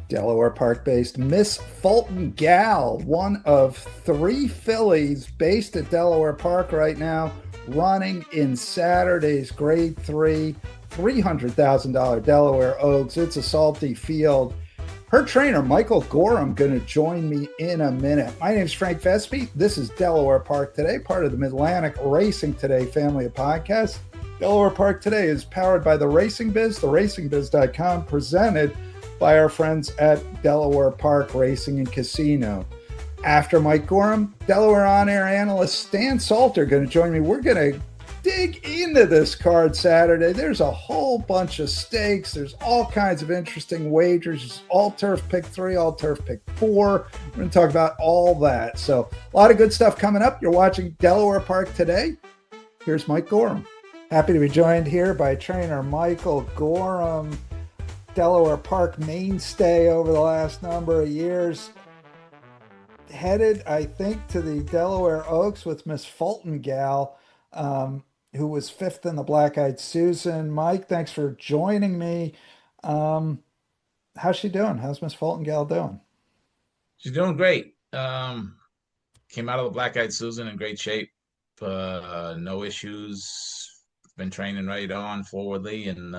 Delaware Park based Miss Fulton Gal, one of three fillies based at Delaware Park right now, running in Saturday's Grade 3, $300,000 Delaware Oaks. It's a salty field. Her trainer, Michael Gorham, going to join me in a minute. My name is Frank Vespi. This is Delaware Park Today, part of the Midlantic Racing Today family of podcasts. Delaware Park Today is powered by the Racing Biz, theracingbiz.com, presented by our friends at Delaware Park Racing and Casino. After Mike Gorham, Delaware on-air analyst Stan Salter going to join me. We're going to dig into this card Saturday. There's a whole bunch of stakes. There's all kinds of interesting wagers. There's all turf pick 3, all turf pick 4. We're going to talk about all that. So a lot of good stuff coming up. You're watching Delaware Park Today. Here's Mike Gorham. Happy to be joined here by trainer Michael Gorham, Delaware Park mainstay over the last number of years. Headed, I think, to the Delaware Oaks with Miss Fulton Gal, who was 5th in the Black-Eyed Susan. Mike, thanks for joining me. How's she doing? How's Miss Fulton Gal doing? She's doing great. Came out of the Black-Eyed Susan in great shape. No issues. Been training right on forwardly, and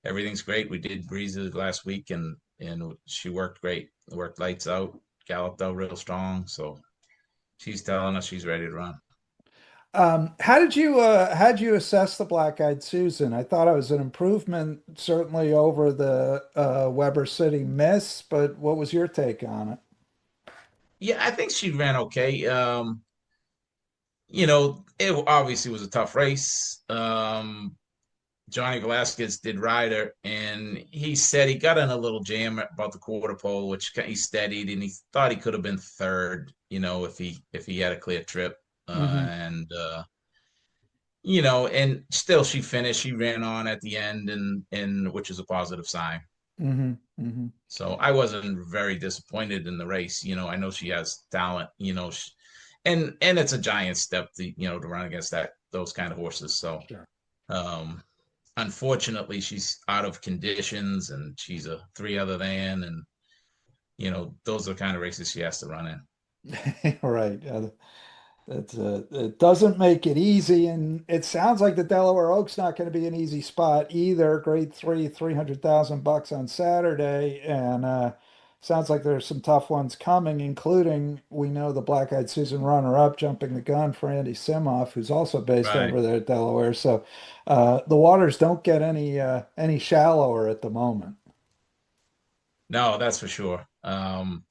everything's great. We did breezes last week, and she worked great. Worked lights out, galloped out real strong. So she's telling us she's ready to run. How'd you assess the Black-Eyed Susan? I thought it was an improvement, certainly over the Weber City Miss, but what was your take on it? Yeah, I think she ran okay. It obviously was a tough race. Johnny Velasquez did ride her, and he said he got in a little jam about the quarter pole, which he steadied, and he thought he could have been third, if he had a clear trip. Mm-hmm. And still she finished. She ran on at the end, and which is a positive sign. Mm-hmm. Mm-hmm. So I wasn't very disappointed in the race. I know she has talent. And it's a giant step to run against those kind of horses. So. Sure. Um, Unfortunately, she's out of conditions, and she's a 3 other than, and those are the kind of races she has to run Mm-hmm. Right. It doesn't make it easy, and it sounds like the Delaware Oaks not going to be an easy spot either. Grade 3, $300,000 on Saturday, and sounds like there's some tough ones coming, including we know the Black-Eyed Susan runner-up jumping the gun for Andy Simoff, who's also in. based Right. over there at Delaware. So the waters don't get any shallower at the moment. No, that's for sure. And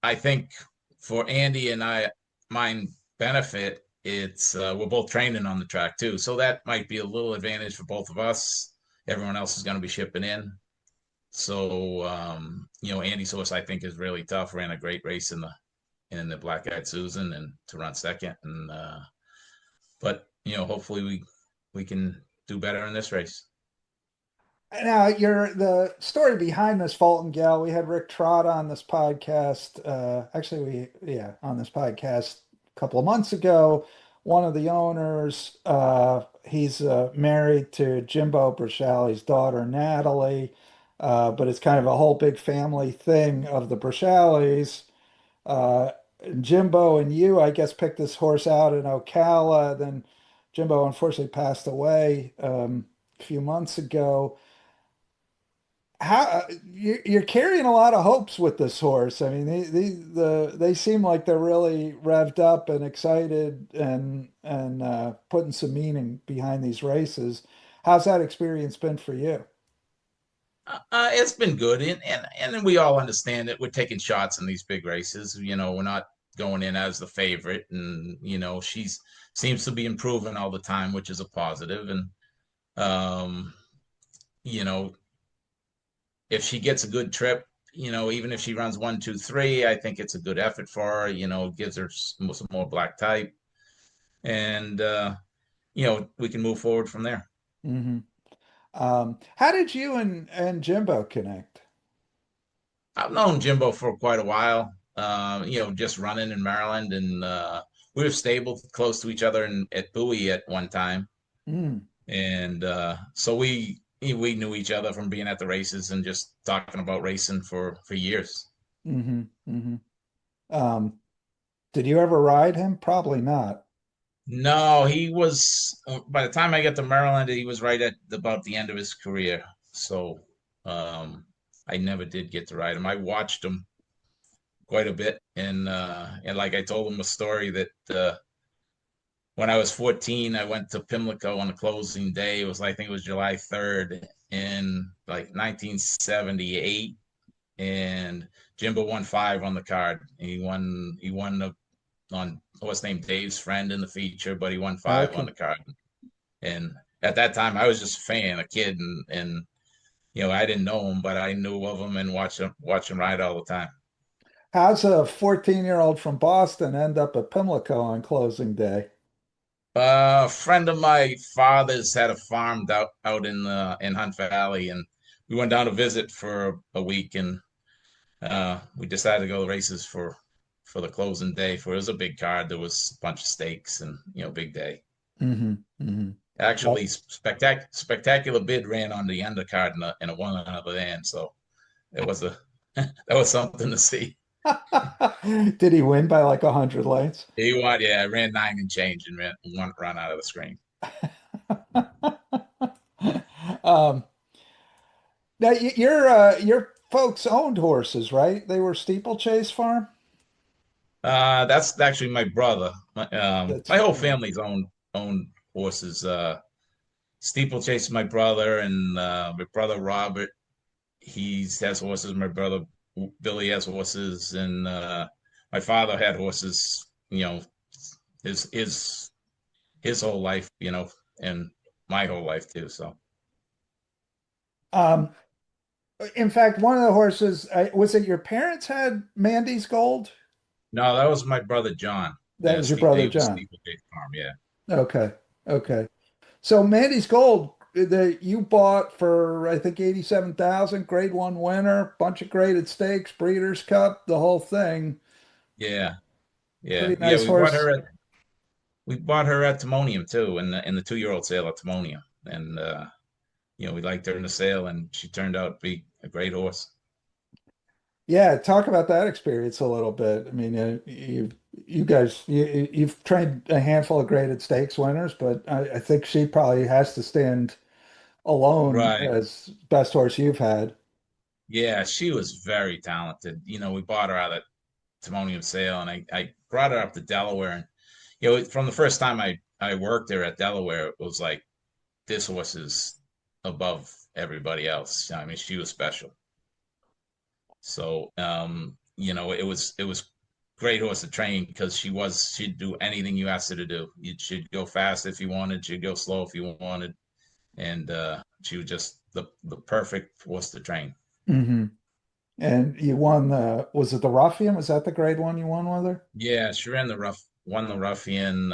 I think for Andy and mine benefit, it's we're both training on the track too, so that might be a little advantage for both of us. Everyone else is going to be shipping in. So, Andy's horse I think is really tough. Ran a great race in the Black-Eyed Susan, and to run second. And but hopefully we can do better in this race. Now, the story behind this Fulton Gal. We had Rick Trott on this podcast. On this podcast a couple of months ago. One of the owners, he's married to Jimbo Brashali's daughter, Natalie. But it's kind of a whole big family thing of the Brashalis. Uh, Jimbo and you, I guess, picked this horse out in Ocala. Then Jimbo unfortunately passed away a few months ago. You're carrying a lot of hopes with this horse. I mean, they seem like they're really revved up and excited and putting some meaning behind these races. How's that experience been for you? It's been good, and we all understand that we're taking shots in these big races. We're not going in as the favorite, and she's seems to be improving all the time, which is a positive. And um, you know, if she gets a good trip, even if she runs 1, 2, 3, I think it's a good effort for her. Gives her some more black type, and we can move forward from there. Hmm. How did you and Jimbo connect? I've known Jimbo for quite a while. Just running in Maryland, and we were stable close to each other at Bowie at one time, Mm, and so we, we knew each other from being at the races and just talking about racing for years. Hmm. Hmm. Um, did you ever ride him? Probably not. No, he was by the time I got to Maryland, he was right at about the end of his career. So um, I never did get to ride him. I watched him quite a bit, and like I told him a story that when I was 14, I went to Pimlico on the closing day. It was I think it was July 3rd in like 1978, and Jimbo won 5 on the card. He won on what's named Dave's friend in the feature, but he won 5 on Okay. the card. And at that time, I was just a fan, a kid, and I didn't know him, but I knew of him and watch him ride all the time. How's a 14-year-old from Boston end up at Pimlico on closing day? A friend of my father's had a farm out in Hunt Valley, and we went down to visit for a week, and we decided to go to races for the closing day. For it was a big card, there was a bunch of stakes, and big day. Hmm. Hmm. Actually, spectacular bid ran on the undercard in a one another end, so it was a that was something to see. Did he win by like 100 lengths? He won, yeah, I ran 9 and change and ran one run out of the screen. Um, now your folks owned horses, right? They were Steeplechase Farm. That's actually my brother. My That's whole family's owned horses. Steeplechase, my brother, and my brother Robert. He has horses. My brother Billy has horses, and my father had horses. His his his whole life. And my whole life too. So um, in fact, one of the horses was it your parents had Mandy's Gold? no, that was my brother John. That was your brother He was John. Steeplechase Farm. Yeah, Okay, okay. So Mandy's Gold that you bought for I think 87,000, grade one winner, bunch of graded stakes, Breeders' Cup, the whole thing. yeah, yeah, Pretty yeah. nice horse. We bought her at Timonium too, in the 2-year-old sale at Timonium, and we liked her in the sale, and she turned out to be a great horse. Yeah, talk about that experience a little bit. I mean, you guys you've trained a handful of graded stakes winners, but I think she probably has to stand alone Right. as best horse you've had. Yeah, she was very talented. We bought her out at Timonium sale, and I brought her up to Delaware, and from the first time I worked there at Delaware, it was like this horse is above everybody else. I mean, she was special. So it was great horse to train because she'd do anything you asked her to do. She'd go fast if you wanted, she'd go slow if you wanted, and she was just the perfect horse to train. Hmm. And you won was it the Ruffian? Was that the grade one you won with her? Yeah, she won the Ruffian.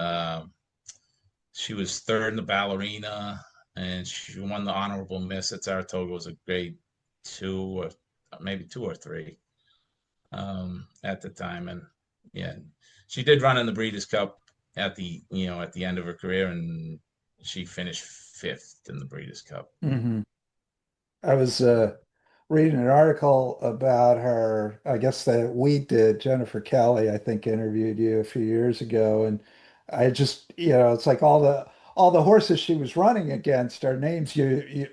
She was third in the Ballerina, and she won the Honorable Miss at Saratoga. Was a grade 2 or maybe 2 or 3 at the time, and yeah, she did run in the Breeders' Cup at the end of her career, and she finished 5th in the Breeders' Cup. Hmm. I was reading an article about her. I guess that we did. Jennifer Kelly, I think, interviewed you a few years ago, and I just, it's like all the horses she was running against are names even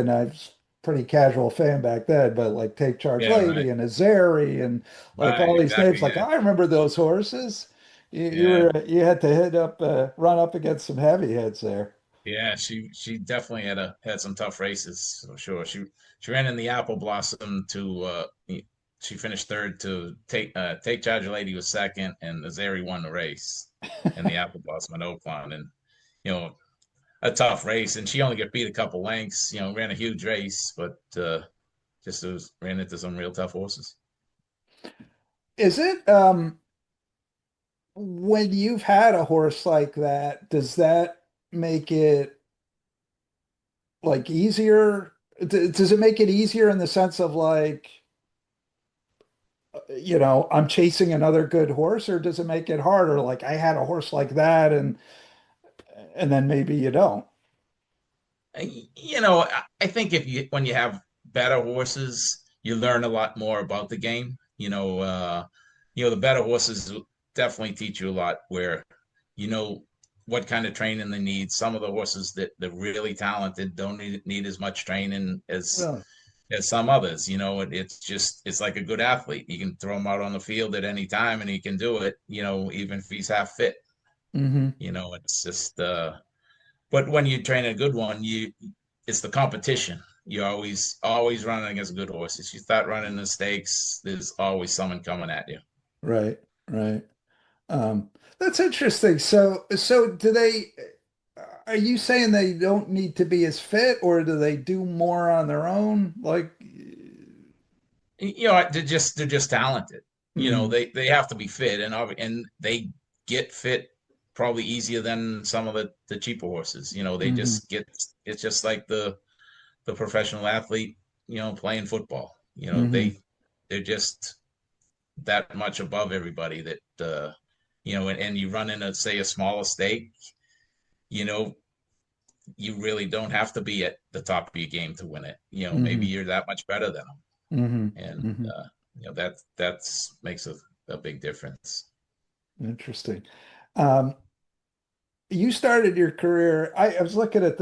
I was pretty casual fan back then, but like Take Charge Yeah, right, Lady and Azeri and like right, all these names, exactly. like Yeah, I remember those horses. yeah, You had to run up against some heavy heads there. yeah. She definitely had some tough races for sure. She ran in the Apple Blossom to she finished third to Take Charge Lady was second, and Azeri won the race in the Apple Blossom at Oakland, and you know a tough race, and she only got beat a couple lengths. Ran a huge race, but just ran into some real tough horses. Is it when you've had a horse like that, does that make it like easier? Does it make it easier in the sense of like, I'm chasing another good horse, or does it make it harder? Like I had a horse like that and then maybe you don't. I think when you have better horses, you learn a lot more about the game. The better horses definitely teach you a lot where you know what kind of training they need. Some of the horses that really talented don't need as much training Really? as some others. It's like a good athlete. You can throw him out on the field at any time and he can do it, even if he's half fit. Mm-hmm. It's just but when you train a good one, it's the competition. You're always running against good horses. You start running the stakes, there's always someone coming at you. Right, right. That's interesting. So do they, are you saying they don't need to be as fit, or do they do more on their own? Like, They're just talented. mm, They have to be fit, and they get fit probably easier than some of the cheaper horses. They hmm just get it's just like the professional athlete, playing football. hmm They're just that much above everybody that and you run in say a smaller stake, you know, you really don't have to be at the top of your game to win it. Maybe hmm you're that much better than them, hmm and hmm that's makes a big difference. Interesting. Um, you started your career, I was looking at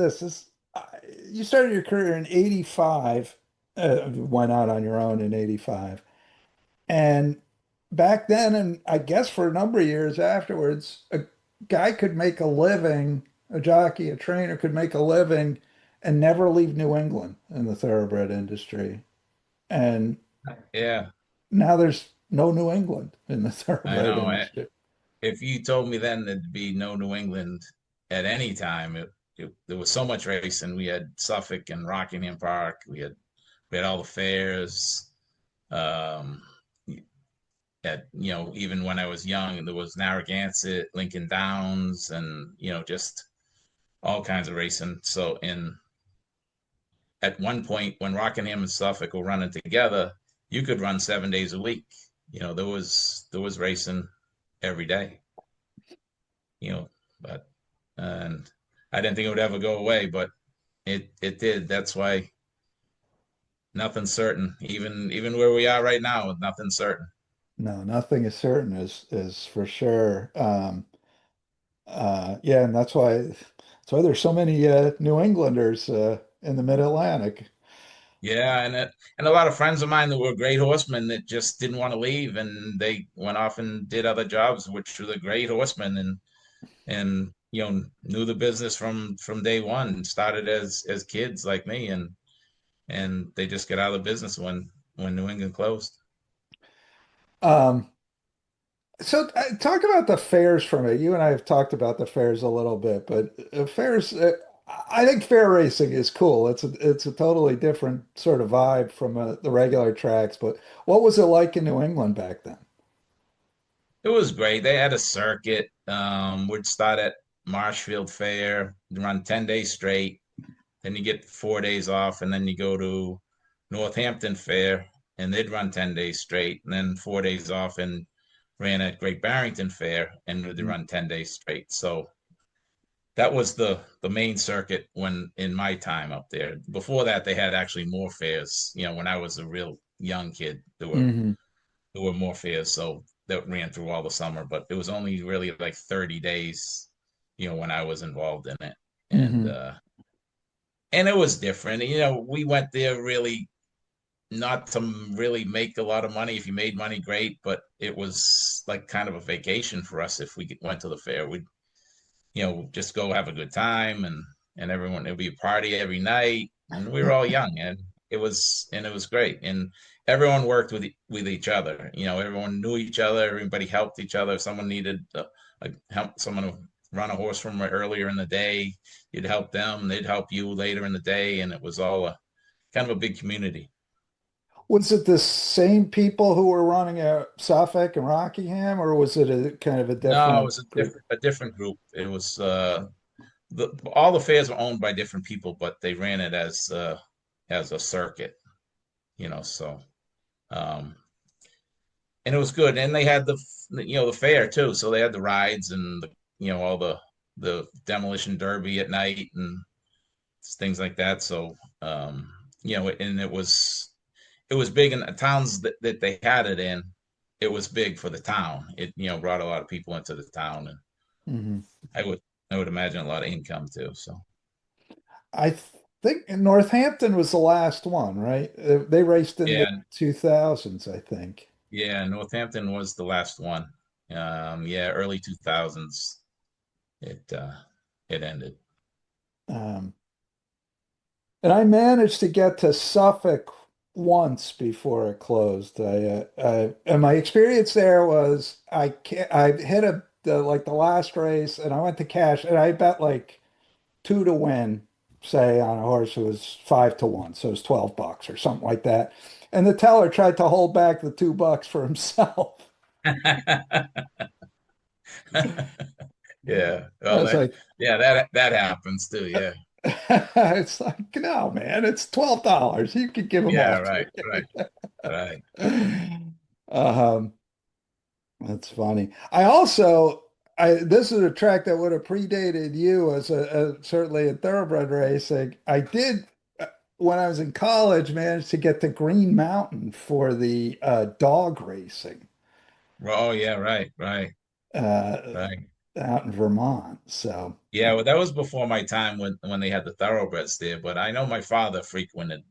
you started your career in 85, went out on your own in 85. And back then, and I guess for a number of years afterwards, a guy could make a living, a jockey, a trainer could make a living and never leave New England in the thoroughbred industry. And Yeah, now there's no New England in the I thoroughbred know. industry. If you told me then there'd be no New England at any time, there was so much racing. We had Suffolk and Rockingham Park. We had all the fairs. Um, even when I was young, there was Narragansett, Lincoln Downs, and just all kinds of racing. So at one point when Rockingham and Suffolk were running together, you could run 7 days a week. There was racing every day. But and I didn't think it would ever go away, but it did. That's why nothing's certain. Even where we are right now, nothing's certain. No, nothing is certain is for sure. Yeah, and that's why there's so many New Englanders in the Mid-Atlantic. Yeah, and a lot of friends of mine that were great horsemen that just didn't want to leave, and they went off and did other jobs, which were the great horsemen, and knew the business from day one. Started as kids like me, and they just got out of the business when New England closed. Um, So talk about the fairs for me. You and I have talked about the fairs a little bit, but fairs, I think fair racing is cool. It's a totally different sort of vibe from the regular tracks. But what was it like in New England back then? It was great. They had a circuit. We'd start at Marshfield Fair, run 10 days straight. Then you get 4 days off, and then you go to Northampton Fair, and they'd run 10 days straight, and then 4 days off, and ran at Great Barrington Fair, and they'd run 10 days straight. So that was the main circuit when in my time up there. Before that, they had actually more fairs. When I was a real young kid, Hmm there were more fairs, so that ran through all the summer. But it was only really like 30 days, when I was involved in it, and hmm uh, and it was different. We went there really not to really make a lot of money. If you made money, great, but it was like kind of a vacation for us if we went to the fair. We'd just go have a good time, and everyone, there'd be a party every night, and we were all young, and it was great, and everyone worked with each other. Everyone knew each other, everybody helped each other. If someone needed help, someone to run a horse from earlier in the day, you'd help them, they'd help you later in the day, and it was all a kind of a big community. Was it the same people who were running Suffolk and Rockingham, or was it a kind of a No, it different was a group? different group. It was all the fairs were owned by different people, but they ran it as a circuit, so um and it was good. And they had the fair too, so they had the rides and all the demolition derby at night, and things like that. So and it was big in the towns that they had it in. It was big for the town. It brought a lot of people into the town, and Hmm. I would I would imagine a lot of income too. So I think Northampton was the last one, right? They raced in the yeah, 2000s, I think. yeah, Northampton was the last one. Yeah, early 2000s. It it ended. Um, and I managed to get to Suffolk once before it closed. And my experience there was I hit like the last race, and I went to cash, and I bet like 2 to win, say on a horse who was 5 to 1, so it was $12 or something like that. And the teller tried to hold back the $2 for himself. Yeah. I Well, was like, that happens too. Yeah. it's like, no, man, it's $12. You could give them Yeah. all Right. to Right. Right. me. Um, that's funny. I also, this is a track that would have predated you as certainly in thoroughbred racing. I did when I was in college manage to get to Green Mountain for the dog racing Oh, yeah. Right. Right. uh, Right. out in Vermont. So Yeah. Well, that was before my time when they had the thoroughbreds there. But I know my father frequented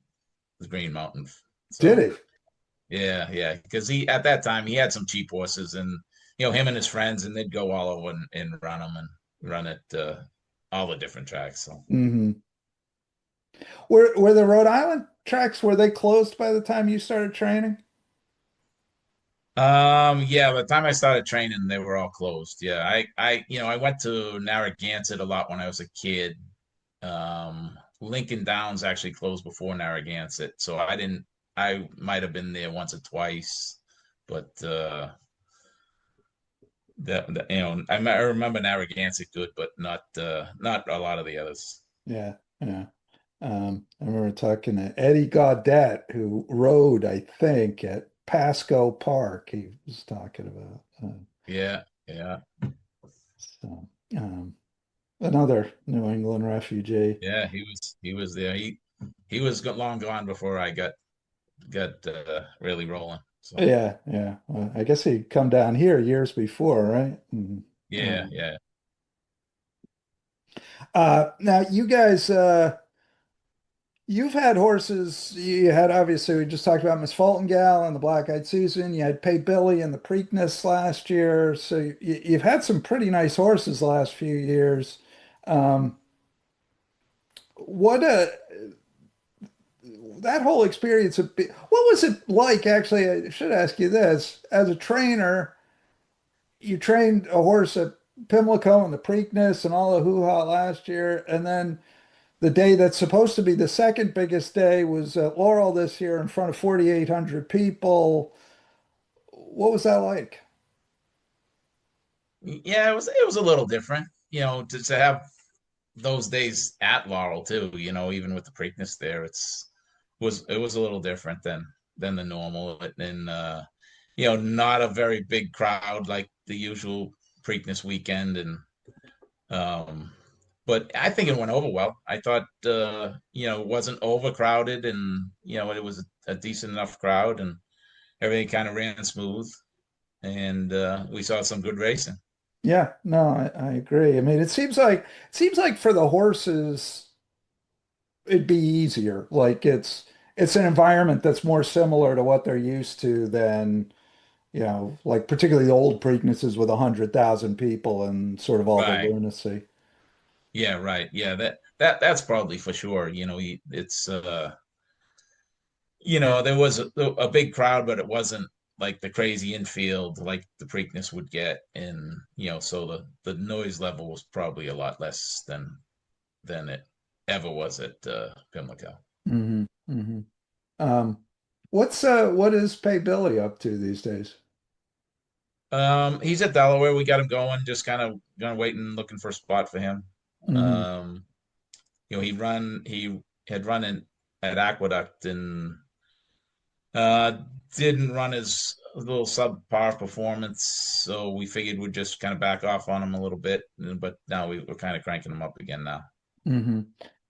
the Green Mountain. did So he? yeah, yeah. Because he at that time he had some cheap horses, and him and his friends, and they'd go all over and run them and run at all the different tracks. So. Hmm. Were the Rhode Island tracks, were they closed by the time you started training? Yeah, by the time I started training, they were all closed. Yeah, I went to Narragansett a lot when I was a kid. Lincoln Downs actually closed before Narragansett, so I might have been there once or twice, but I remember Narragansett good, but not a lot of the others. Yeah, yeah. I remember talking to Eddie Gaudette, who rode, I think, at Pasco Park. He was talking about Yeah, yeah, so, another New England refugee. yeah. He was there. He was long gone before I got really rolling. So Yeah, yeah. Well, I guess he'd come down here years before, right? And, yeah, yeah. now you guys, you've had horses. You had obviously we just talked about Miss Fulton Gal and the Black Eyed Susan. You had Pay Billy and the Preakness last year. So you've had some pretty nice horses the last few years. Um, what that whole experience what was it like? Actually, I should ask you this. As a trainer, you trained a horse at Pimlico and the Preakness and all the hoo-ha last year, and then the day that's supposed to be the second biggest day was at Laurel this year in front of 4,800 people. What was that like? Yeah, it was a little different, to have those days at Laurel too, even with the Preakness there, it was a little different than the normal, and not a very big crowd like the usual Preakness weekend, and um but I think it went over well. I thought it wasn't overcrowded, and it was a decent enough crowd, and everything kind of ran smooth, and we saw some good racing. Yeah, no, I agree. I mean, it seems like for the horses, it'd be easier. Like it's an environment that's more similar to what they're used to than, like particularly the old Preaknesses with 100,000 people and sort of all the Right. lunacy. Yeah, right. Yeah, that's probably for sure. It's there was a big crowd, but it wasn't like the crazy infield like the Preakness would get, and so the noise level was probably a lot less than it ever was at Pimlico. Hmm. Hmm. Um, what is Pay Billy up to these days? He's at Delaware. We got him going, just kind of gonna wait and looking for a spot for him. Hmm. Um, he had run in at Aqueduct, and Uh, didn't run his little subpar performance, so we figured we'd just kind of back off on him a little bit. But now we're kind of cranking him up again now. Hmm.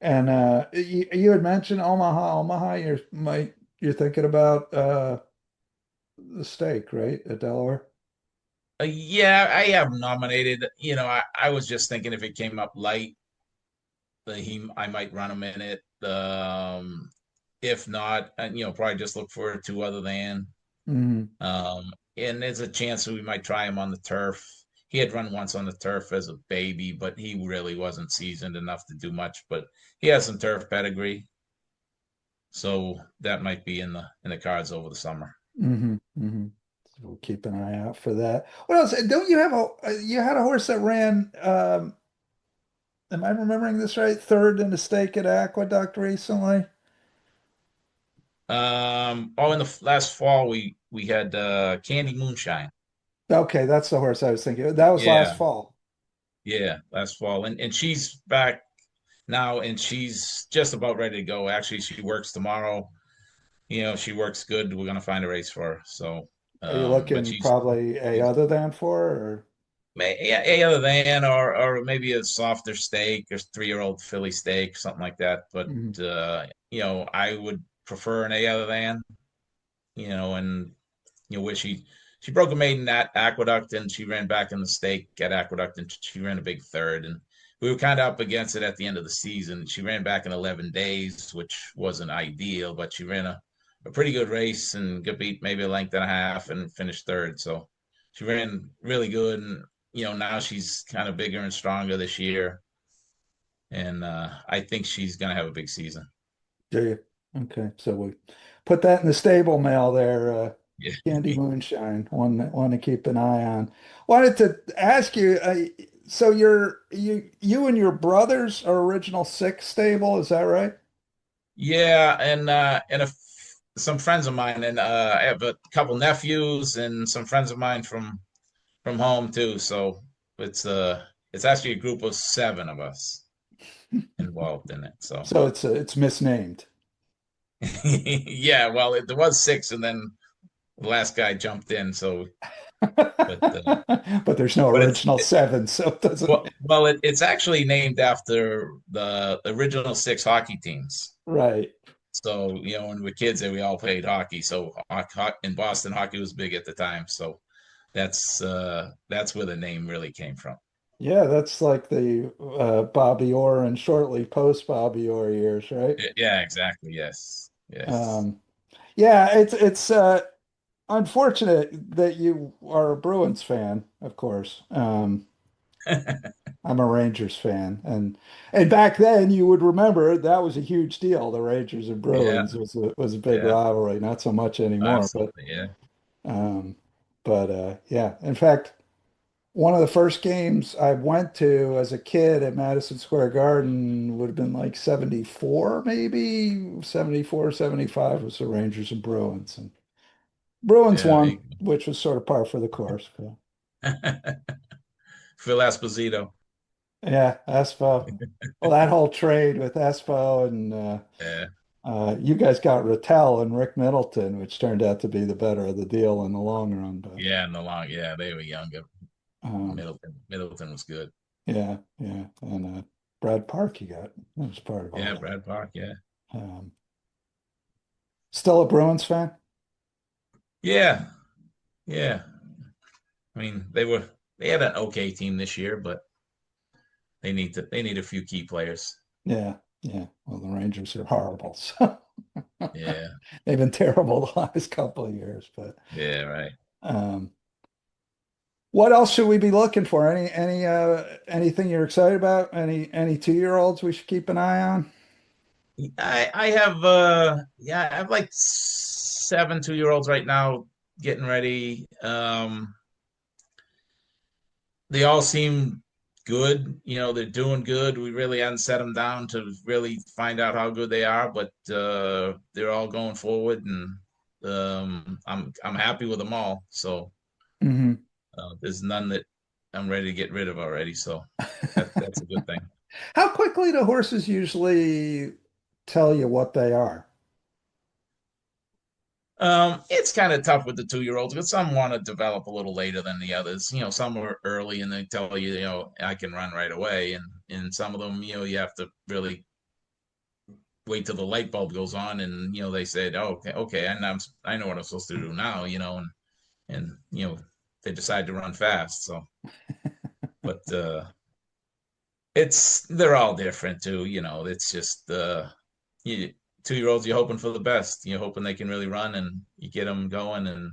And you had mentioned Omaha, Omaha. You're thinking about the stake, right, at Delaware? Yeah, I have nominated. I was just thinking if it came up light, I might run him in it. If not, probably just look for two other than. Hmm. And there's a chance that we might try him on the turf. He had run once on the turf as a baby, but he really wasn't seasoned enough to do much. But he has some turf pedigree, so that might be in the cards over the summer. Hmm. Hmm. So we'll keep an eye out for that. What else? Don't you have you had a horse that ran, am I remembering this right? Third in the stake at Aqueduct recently? In the last fall we had Candy Moonshine. Okay, that's the horse I was thinking of. That was last Yeah, fall. yeah, last fall, and she's back now, and she's just about ready to go. Actually, she works tomorrow. She works good. We're gonna find a race for her. So, Are you but looking she's probably a she's other than for or yeah, a other than or maybe a softer steak or 3-year-old Philly steak, something like that. But Mhm. I would prefer an a other than. And where she broke a maiden at Aqueduct and she ran back in the stake at Aqueduct and she ran a big third and we were kind of up against it at the end of the season. She ran back in 11 days, which wasn't ideal, but she ran a pretty good race and got beat maybe a length and a half and finished third. So she ran really good. And, now she's kind of bigger and stronger this year. And I think she's going to have a big season. do you? Okay, so we put that in the stable mail there. Yeah. Candy Moonshine, one to keep an eye on. Wanted to ask you, so you and your brothers are original six stable, is that right? Yeah, and some friends of mine, and I have a couple nephews and some friends of mine from home too. So it's actually a group of 7 of us involved in it. So So it's misnamed. yeah, well, there was 6, and then the last guy jumped in. So, but But there's no but it's original seven, so it doesn't. it's actually named after the original 6 hockey teams. Right. So, when we were kids, we all played hockey. So in Boston, hockey was big at the time. So that's where the name really came from. Yeah, that's like the Bobby Orr and shortly post Bobby Orr years, right? Yeah, exactly. Yes. Yes. Um, yeah, it's unfortunate that you are a Bruins fan, of course. I'm a Rangers fan, and back then you would remember that was a huge deal. The Rangers and Yeah. Bruins was a big Yeah. rivalry. Not so much anymore, Absolutely. Yeah. um, but yeah. In fact, one of the first games I went to as a kid at Madison Square Garden would have been like 74, maybe 74, 75 was the Rangers and Bruins. And Bruins Yeah. won, which was sort of par for the course. But Phil Esposito. yeah, Espo. Well, that whole trade with Espo and Yeah. you guys got Rattel and Rick Middleton, which turned out to be the better of the deal in the long run. But Yeah. In the long. Yeah, they were younger. um, Middleton was good. yeah, yeah. And Brad Park you got. That was part of all Yeah. that. Brad Park. Yeah. Um, Still a Bruins fan? Yeah. Yeah. I mean, they had an okay team this year, but they need a few key players. Yeah, yeah. Well, the Rangers are horrible. So Yeah. they've been terrible the last couple of years. But Yeah. Right. um, what else should we be looking for? Anything you're excited about? Any 2-year-olds we should keep an eye on? I have I have like 7 2-year-olds right now getting ready. They all seem good. They're doing good. We really hadn't set them down to really find out how good they are, but they're all going forward, and I'm happy with them all. So Hmm. there's none that I'm ready to get rid of already. So that's a good thing. How quickly do horses usually tell you what they are? It's kind of tough with the 2-year-olds because some want to develop a little later than the others. Some are early and they tell you, I can run right away, and some of them, you have to really wait till the light bulb goes on, and they said, oh, okay, and I know what I'm supposed to do now, and they decide to run fast. So, but they're all different too. It's just you 2-year-olds. You're hoping for the best. You're hoping they can really run, and you get them going, and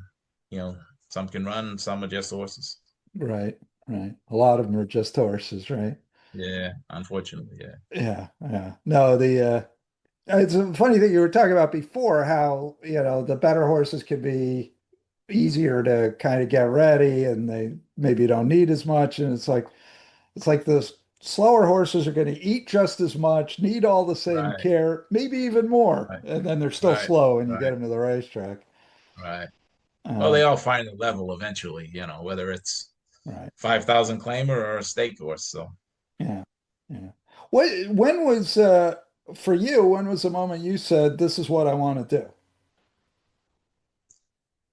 you know some can run, some are just horses. Right, right. A lot of them are just horses, right? Yeah, unfortunately, yeah. Yeah, yeah. No, it's a funny thing you were talking about before, how, the better horses can be easier to kind of get ready and they maybe don't need as much. And it's like the slower horses are going to eat just as much, need all the same Right, care, maybe even more. right, And then they're still right, slow and you get right, them to the racetrack. right. Well, they Um, all find a level eventually, whether it's right. 5,000 claimer or a stake horse. So, Yeah. Yeah. When was for you, when was the moment you said, this is what I want to do?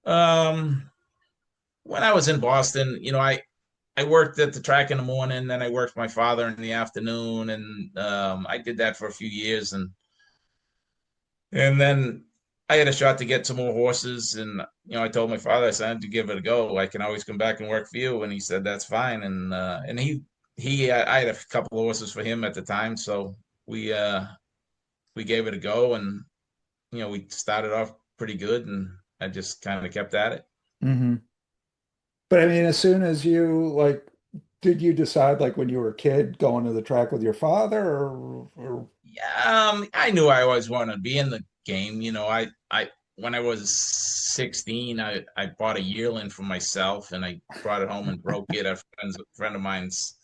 um, when I was in Boston, I worked at the track in the morning, then I worked my father in the afternoon, and I did that for a few years, and then I had a shot to get some more horses, and I told my father, I said, to give it a go. I can always come back and work for you, and he said that's fine, and he I had a couple of horses for him at the time, so we gave it a go, and we started off pretty good, and I just kind of kept at it. Hmm. But I mean, as soon as you like, did you decide like when you were a kid going to the track with your father or Yeah, I knew I always wanted to be in the game. I when I was 16, I bought a yearling for myself, and I brought it home and broke it at friend of mine's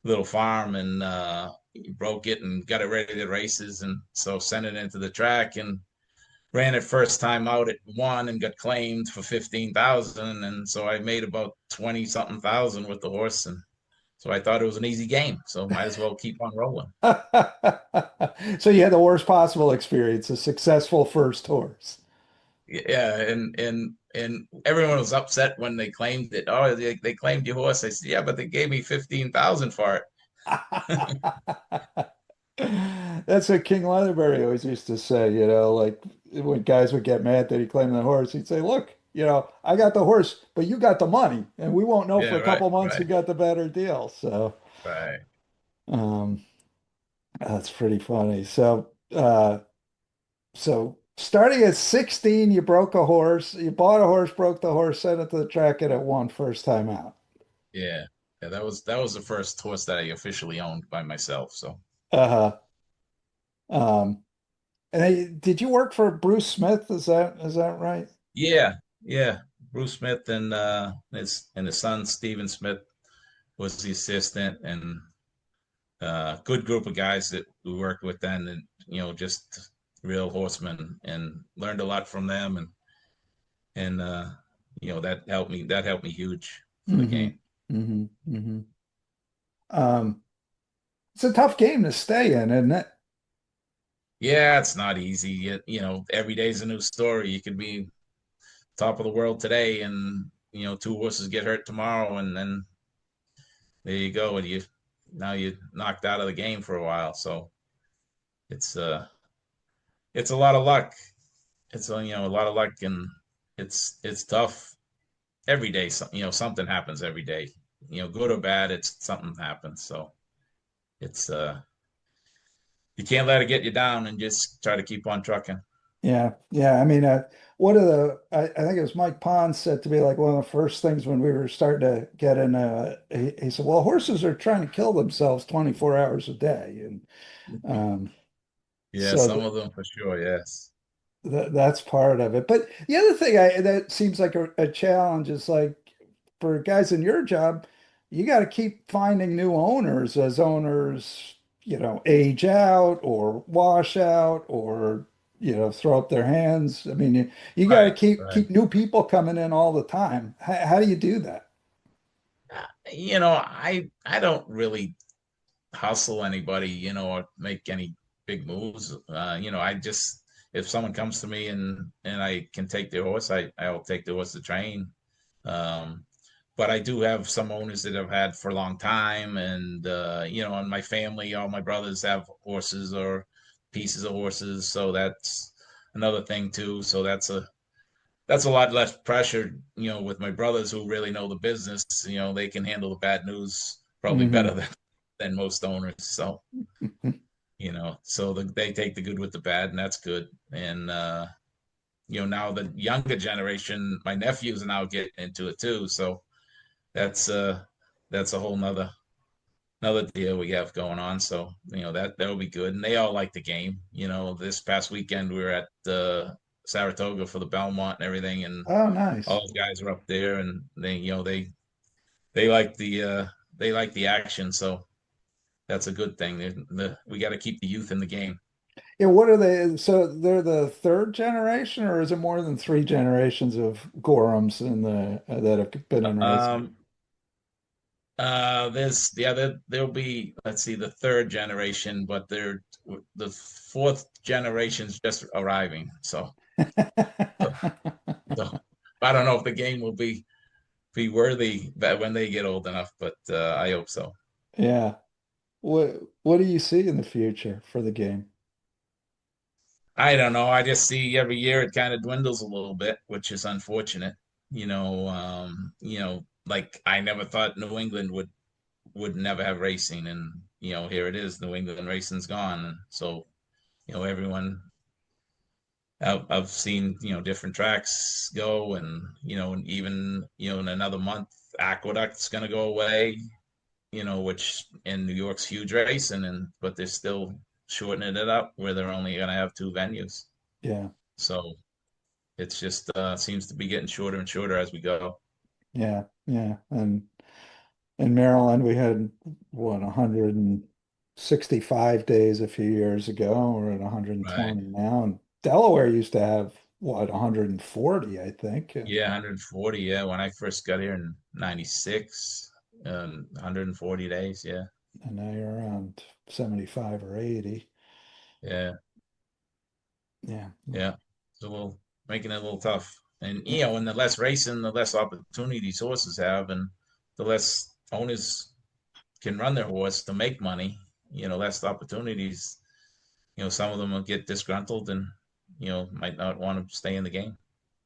little farm, and broke it and got it ready to races, and so sent it into the track and ran it first time out at one and got claimed for 15,000, and so I made about 20 something thousand with the horse, and so I thought it was an easy game, so might as well keep on rolling. so you had the worst possible experience, a successful first horse. Yeah, and everyone was upset when they claimed it. Oh, they claimed your horse. I said, yeah, but they gave me 15,000 for it. That's what King Leatherberry always used to say, like when guys would get mad that he claimed the horse, he'd say, look, I got the horse, but you got the money, and we won't know Yeah, for a right, couple months who right, got the better deal. So, right. um, that's pretty funny. So starting at 16, you broke a horse, you bought a horse, broke the horse, sent it to the track, and it won first time out. Yeah, yeah. That was the first horse that I officially owned by myself. So Uh-huh. Um, did you work for Bruce Smith? Is that right? yeah, yeah. Bruce Smith and his son Stephen Smith was the assistant, and good group of guys that we worked with then, and just real horsemen, and learned a lot from them, and that helped me huge for the Hmm. game. Hmm. Hmm. Um, it's a tough game to stay in, isn't it? Yeah, it's not easy. Every day's a new story. You could be top of the world today, and two horses get hurt tomorrow, and then there you go, and you knocked out of the game for a while. So it's it's a lot of luck. It's a lot of luck, and it's tough every day. Something happens every day. Good or bad, it's something happens. So it's you can't let it get you down, and just try to keep on trucking. Yeah, yeah. I mean, I think it was Mike Pond said to me like one of the first things when we were starting to get in, he said, well, horses are trying to kill themselves 24 hours a day. And um, Yeah, so some of them for sure. Yes. that's part of it. But the other thing that seems like a challenge is like for guys in your job, you got to keep finding new owners as owners, age out or wash out or, throw up their hands. I mean, you got to Right. keep Right. keep new people coming in all the time. How do you do that? I don't really hustle anybody, or make any big moves. I just, if someone comes to me and I can take their horse, I'll take the horse to train. Um, but I do have some owners that I've had for a long time, and in my family, all my brothers have horses, or pieces of horses, so that's another thing too. So that's a lot less pressure, with my brothers who really know the business. They can handle the bad news probably Hmm. better than most owners. So, they take the good with the bad, and that's good. And now the younger generation, my nephews are now getting into it too. So that's a whole another deal we have going on. So that'll be good, and they all like the game. This past weekend we were at Saratoga for the Belmont and everything, and Oh, nice. all the guys are up there, and they like they like the action. So that's a good thing. We got to keep the youth in the game. Yeah, what are they? So they're the third generation, or is it more than three generations of Gorhams in the that have been in racing? Um, there'll be, let's see, the third generation, but the fourth generation's just arriving. So I don't know if the game will be worthy that when they get old enough, but I hope so. Yeah. What do you see in the future for the game? I don't know. I just see every year it kind of dwindles a little bit, which is unfortunate. Like I never thought New England would never have racing, and here it is. New England racing's gone, and so everyone. I've seen different tracks go, and and even in another month, Aqueduct's going to go away. Which in New York's huge racing, but they're still shortening it up where they're only going to have two venues. Yeah. So it's just seems to be getting shorter and shorter as we go. Yeah. Yeah. And in Maryland, we had what 165 days a few years ago. We're at Right. 120 now. And Delaware used to have what 140, I think. Yeah, 140. Yeah, when I first got here in '96, 140 days. Yeah, And now you're around 75 or 80. yeah, Yeah. yeah. It's a little making it a little tough. And and the less racing, the less opportunity these horses have, and the less owners can run their horse to make money. Less opportunities. Some of them will get disgruntled and might not want to stay in the game.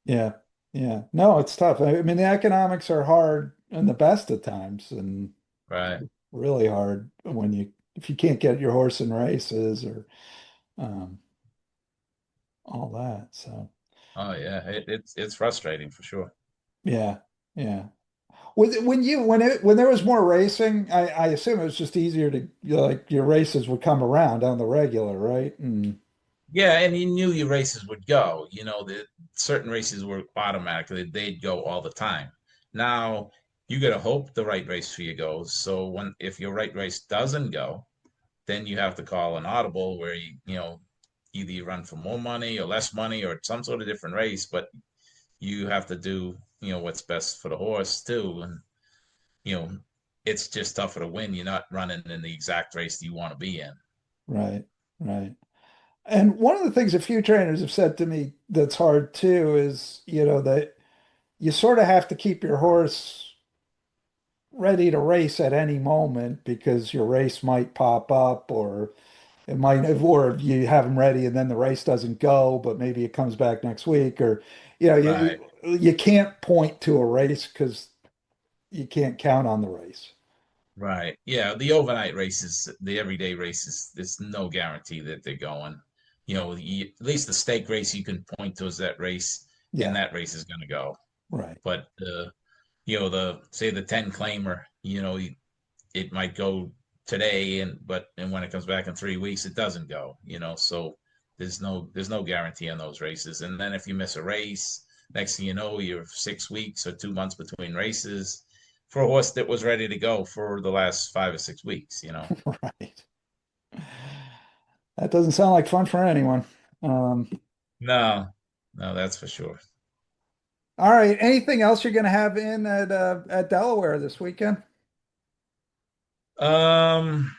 Yeah. Yeah. No, it's tough. I mean, the economics are hard in the best of times and Right. really hard when if you can't get your horse in races or um, all that. So Oh yeah, it's frustrating for sure. yeah. Yeah. When there was more racing, I assume it was just easier to like your races would come around on the regular, right? And Yeah, and you knew your races would go. The certain races were automatically they'd go all the time. Now you got to hope the right race for you goes. So if your right race doesn't go, then you have to call an audible where either you run for more money or less money or some sort of different race, but you have to do what's best for the horse too. And you know it's just tougher to win. You're not running in the exact race that you want to be in. right, right. And one of the things a few trainers have said to me that's hard too is, that you sort of have to keep your horse ready to race at any moment because your race might pop up or it might, or you have them ready and then the race doesn't go, but maybe it comes back next week or, Right. you can't point to a race because you can't count on the race. Right. Yeah. The overnight races, the everyday races, there's no guarantee that they're going. At least the stake race you can point to as that race, and Yeah, that race is going to go. right, But the say the 10 claimer, it might go today, and when it comes back in 3 weeks, it doesn't go. So there's no guarantee on those races. And then if you miss a race, next thing you know, you're 6 weeks or 2 months between races for a horse that was ready to go for the last 5 or 6 weeks. right. That doesn't sound like fun for anyone. Um, No, no, that's for sure. all right. Anything else you're going to have in at Delaware this weekend? Um,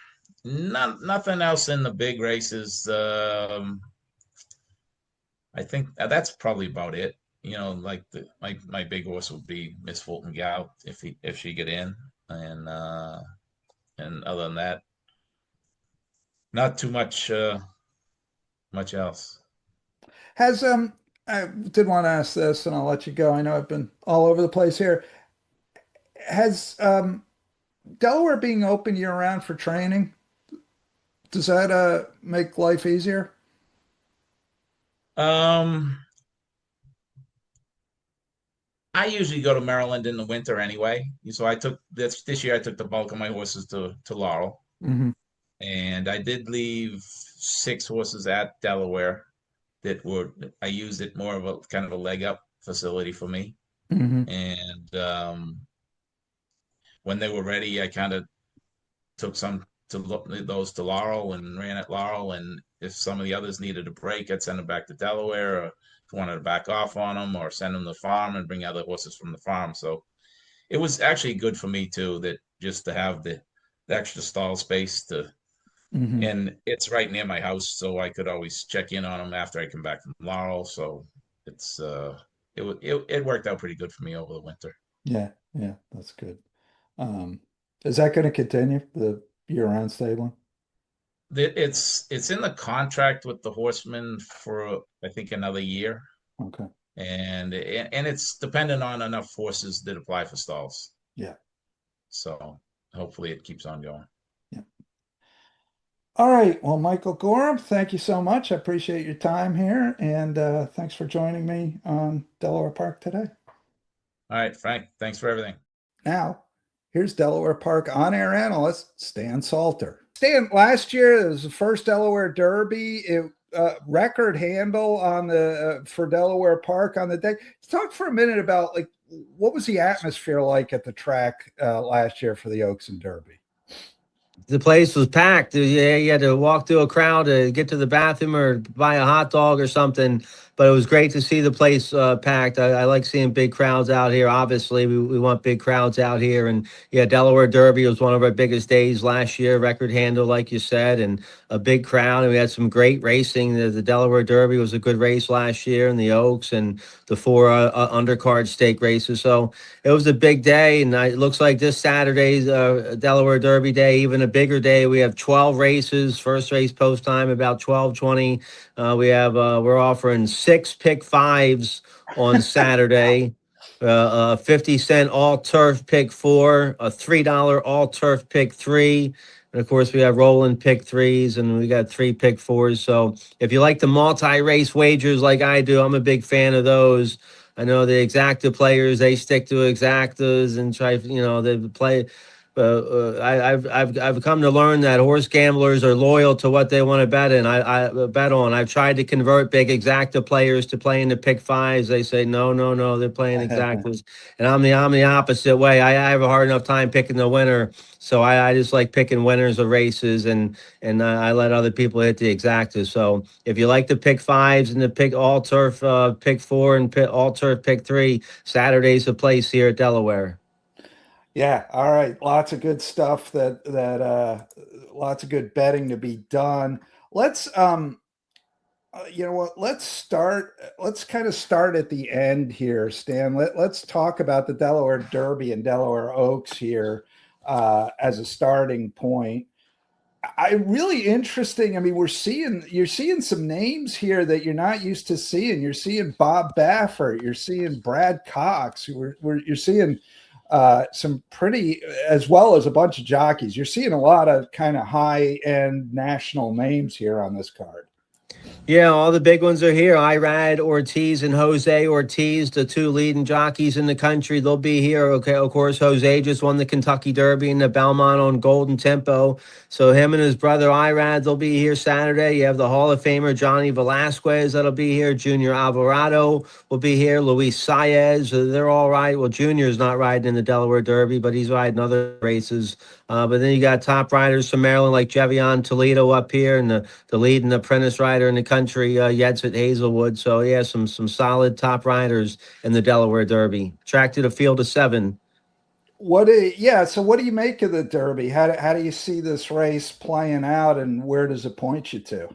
nothing else in the big races. I think that's probably about it. Like my big horse would be Miss Fulton Gal if she get in, and other than that, not too much. much else. Has I did want to ask this, and I'll let you go. I know I've been all over the place here. Has Delaware being open year round for training, does that make life easier? Um, I usually go to Maryland in the winter anyway. So I took this year. I took the bulk of my horses to Laurel, Hmm. and I did leave 6 horses at Delaware that were I used it more of a kind of a leg up facility for me. Hmm. And when they were ready, I kind of took some to those to Laurel and ran at Laurel. And if some of the others needed a break, I'd send them back to Delaware, or if I wanted to back off on them, or send them to the farm and bring other horses from the farm. So it was actually good for me too, that just to have the extra stall space to, Hmm. and it's right near my house, so I could always check in on them after I come back from Laurel. So it's it worked out pretty good for me over the winter. Yeah, yeah, that's good. Um, is that going to continue the year-round stabling? It's in the contract with the horsemen for I think another year, Okay. and it's dependent on enough horses that apply for stalls. Yeah. So hopefully it keeps on going. Yeah. All right. Well, Michael Gorham, thank you so much. I appreciate your time here, and thanks for joining me on Delaware Park today. All right, Frank, thanks for everything. Now, here's Delaware Park on-air analyst Stan Salter. Stan, last year it was the first Delaware Derby. It record handle on the for Delaware Park on the day. Let's talk for a minute about like what was the atmosphere like at the track last year for the Oaks and Derby. The place was packed. Yeah, you had to walk through a crowd to get to the bathroom or buy a hot dog or something. But it was great to see the place packed. I like seeing big crowds out here. Obviously, we want big crowds out here. And yeah, Delaware Derby was one of our biggest days last year. Record handle, like you said, and a big crowd. And we had some great racing. The Delaware Derby was a good race last year, and the Oaks and the 4 undercard stake races. So it was a big day, and it looks like this Saturday's Delaware Derby day, even a bigger day. We have 12 races. First race post time about 12:20. We're offering 6 pick fives on Saturday. 50-cent all turf pick 4, a $3 all turf pick 3. And of course, we have rolling pick 3s, and we got 3 pick 4s. So if you like the multi-race wagers like I do, I'm a big fan of those. I know the exacta players, they stick to exactas and try, they play. I've come to learn that horse gamblers are loyal to what they want to bet in. I bet on. I've tried to convert big exacta players to playing the pick fives. They say no, no, no. They're playing exactas, and I'm the opposite way. I have a hard enough time picking the winner, so I just like picking winners of races, and I let other people hit the exactas. So if you like the pick fives and the pick all turf pick 4 and all turf pick 3, Saturday's the place here at Delaware. Yeah, all right. Lots of good stuff lots of good betting to be done. Let's you know what? Let's kind of start at the end here, Stan. Let's talk about the Delaware Derby and Delaware Oaks here as a starting point. Really interesting. I mean, you're seeing some names here that you're not used to seeing. You're seeing Bob Baffert, you're seeing Brad Cox, you're seeing some pretty, as well as a bunch of jockeys. You're seeing a lot of kind of high end national names here on this card. Yeah, all the big ones are here. Irad Ortiz and Jose Ortiz, the 2 leading jockeys in the country. They'll be here. Okay, of course, Jose just won the Kentucky Derby and the Belmont on Golden Tempo. So him and his brother Irad, they'll be here Saturday. You have the Hall of Famer Johnny Velasquez that'll be here. Junior Alvarado will be here. Luis Saez, they're all right. Well, Junior's not riding in the Delaware Derby, but he's riding other races. But then you got top riders from Maryland like Jevion Toledo up here, and the leading apprentice rider in the country, Yetsit Hazelwood. So yeah, some solid top riders in the Delaware Derby. Track to the field of 7. So what do you make of the Derby? How do you see this race playing out, and where does it point you to?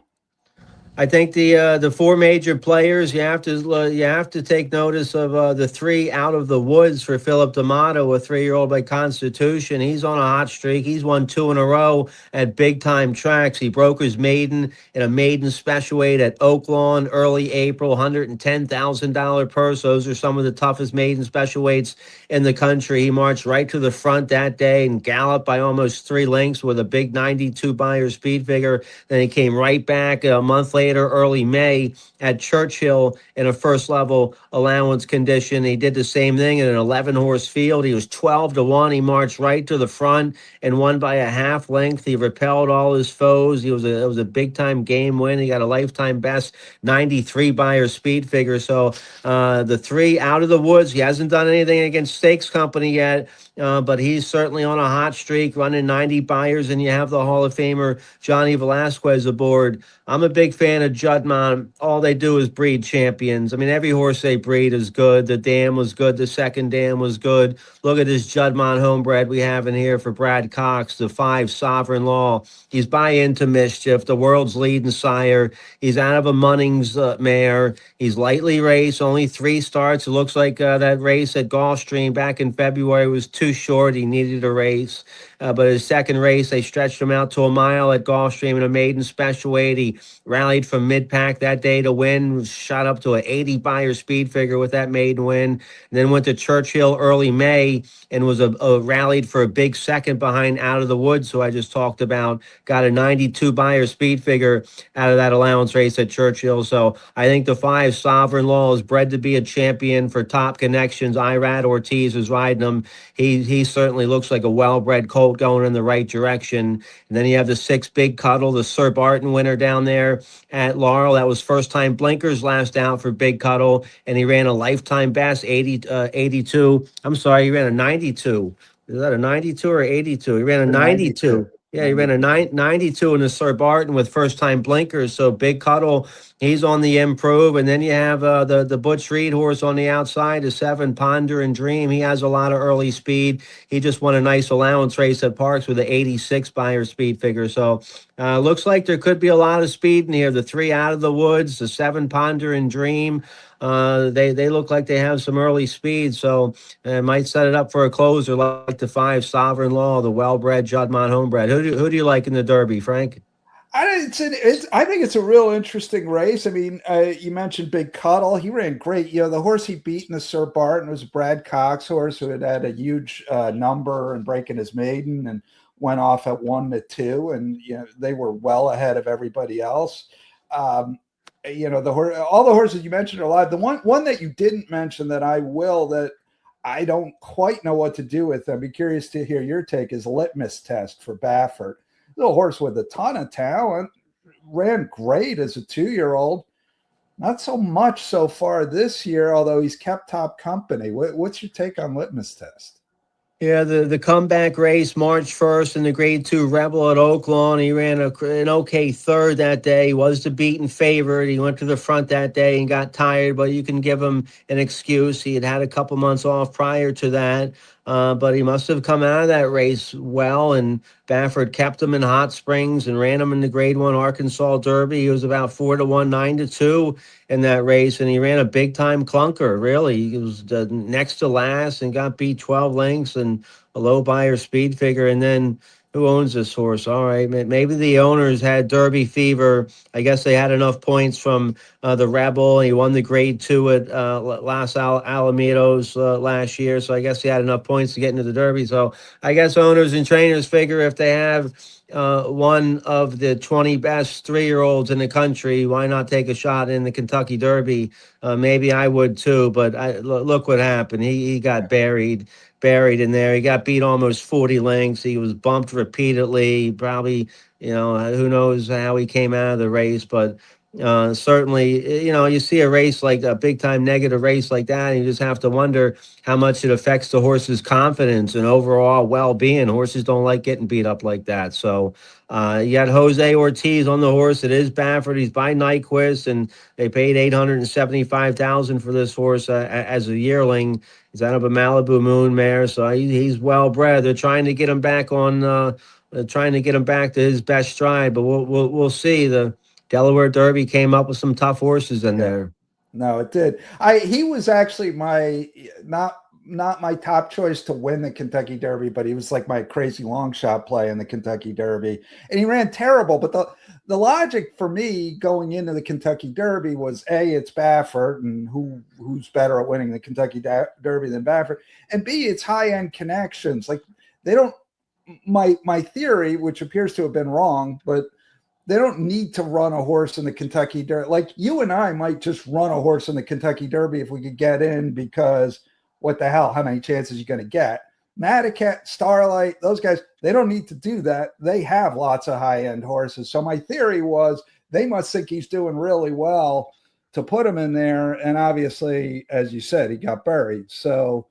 I think the four major players you have to take notice of the three out of the woods for Philip D'Amato, a 3-year-old by Constitution. He's on a hot streak. He's won 2 in a row at big time tracks. He broke his maiden in a maiden special weight at Oaklawn early April, $110,000 purse. Those are some of the toughest maiden special weights in the country. He marched right to the front that day and galloped by almost 3 lengths with a big 92 Beyer speed figure. Then he came right back a month later, early May, at Churchill in a first level allowance condition. He did the same thing in an 11 horse field. He was 12-1. He marched right to the front and won by a half length. He repelled all his foes. It was a big time game win. He got a lifetime best 93 Beyer speed figure. So the three out of the woods. He hasn't done anything against Stakes Company yet. But he's certainly on a hot streak, running 90 Beyers, and you have the Hall of Famer Johnny Velasquez aboard. I'm a big fan of Juddmonte. All they do is breed champions. I mean, every horse they breed is good. The dam was good. The second dam was good. Look at this Juddmonte homebred we have in here for Brad Cox, the 5 Sovereign Law. He's by Into Mischief, the world's leading sire. He's out of a Munnings mare. He's lightly raced, only 3 starts. It looks like that race at Gulfstream back in February was too short. He needed a race. But his second race, they stretched him out to a mile at Gulfstream in a maiden special weight. He rallied from mid-pack that day to win, shot up to an 80 Beyer speed figure with that maiden win. And then went to Churchill early May and was rallied for a big second behind Out of the Woods, who I just talked about. Got a 92 Beyer speed figure out of that allowance race at Churchill. So I think the 5 Sovereign Law is bred to be a champion for Top Connections. Irad Ortiz was riding him. He certainly looks like a well-bred colt going in the right direction. And then you have the 6 Big Cuddle, the Sir Barton winner down there at Laurel. That was first time blinkers last out for Big Cuddle, and he ran a lifetime best 82. I'm sorry, he ran a 92. Is that a 92 or 82? He ran a 92. Yeah, he ran a 92 in the Sir Barton with first-time blinkers. So Big Cuddle, he's on the improve. And then you have the Butch Reed horse on the outside, the 7 Ponder and Dream. He has a lot of early speed. He just won a nice allowance race at Parks with an 86 Beyer speed figure. So looks like there could be a lot of speed in here. The 3 Out of the Woods, the 7 Ponder and Dream. They look like they have some early speed, so might set it up for a closer like the 5 Sovereign Law, the well-bred Juddmonte homebred. Who do you like in the Derby, Frank? I think it's a real interesting race. I mean, you mentioned Big Cuddle. He ran great. You know, the horse he beat in the Sir Barton was Brad Cox horse, who had a huge number and breaking his maiden and went off at 1-2, and you know they were well ahead of everybody else. You know, all the horses you mentioned are live. The one that you didn't mention that I don't quite know what to do with. I'd be curious to hear your take. Is Litmus Test for Baffert. Little horse with a ton of talent, ran great as a 2-year-old. Not so much so far this year, although he's kept top company. What's your take on Litmus Test? Yeah, the comeback race, March 1st in the Grade 2 Rebel at Oaklawn. He ran an okay third that day. He was the beaten favorite. He went to the front that day and got tired, but you can give him an excuse. He had a couple months off prior to that. But he must have come out of that race well, and Baffert kept him in Hot Springs and ran him in the Grade 1 Arkansas Derby. He was about 4-1, 9-2 in that race, and he ran a big-time clunker, really. He was next to last and got beat 12 lengths and a low Beyer speed figure, and then who owns this horse? All right, maybe the owners had Derby fever. I guess they had enough points from the Rebel. He won the Grade 2 at Los Alamitos last year, so I guess he had enough points to get into the Derby. So I guess owners and trainers figure if they have one of the 20 best 3-year-olds in the country, why not take a shot in the Kentucky Derby? Maybe I would too, but look what happened. He got buried in there. He got beat almost 40 lengths. He was bumped repeatedly. Probably, who knows how he came out of the race, but certainly, you see a race like a big time negative race like that, and you just have to wonder how much it affects the horse's confidence and overall well-being. Horses don't like getting beat up like that. So you got Jose Ortiz on the horse. It is Baffert. He's by Nyquist, and they paid $875,000 for this horse as a yearling. He's out of a Malibu Moon mare, so he's well bred. They're trying to get him back on, trying to get him back to his best stride, but we'll see. Delaware Derby came up with some tough horses in there. No, it did. He was actually my not my top choice to win the Kentucky Derby, but he was like my crazy long shot play in the Kentucky Derby, and he ran terrible. But the logic for me going into the Kentucky Derby was it's Baffert, and who's better at winning the Kentucky Derby than Baffert, and B, it's high end connections. Like they don't. My theory, which appears to have been wrong, but they don't need to run a horse in the Kentucky Derby. Like you and I might just run a horse in the Kentucky Derby if we could get in, because what the hell, how many chances are you going to get? Madaket, Starlight, those guys, they don't need to do that. They have lots of high-end horses. So my theory was they must think he's doing really well to put him in there. And obviously, as you said, he got buried. So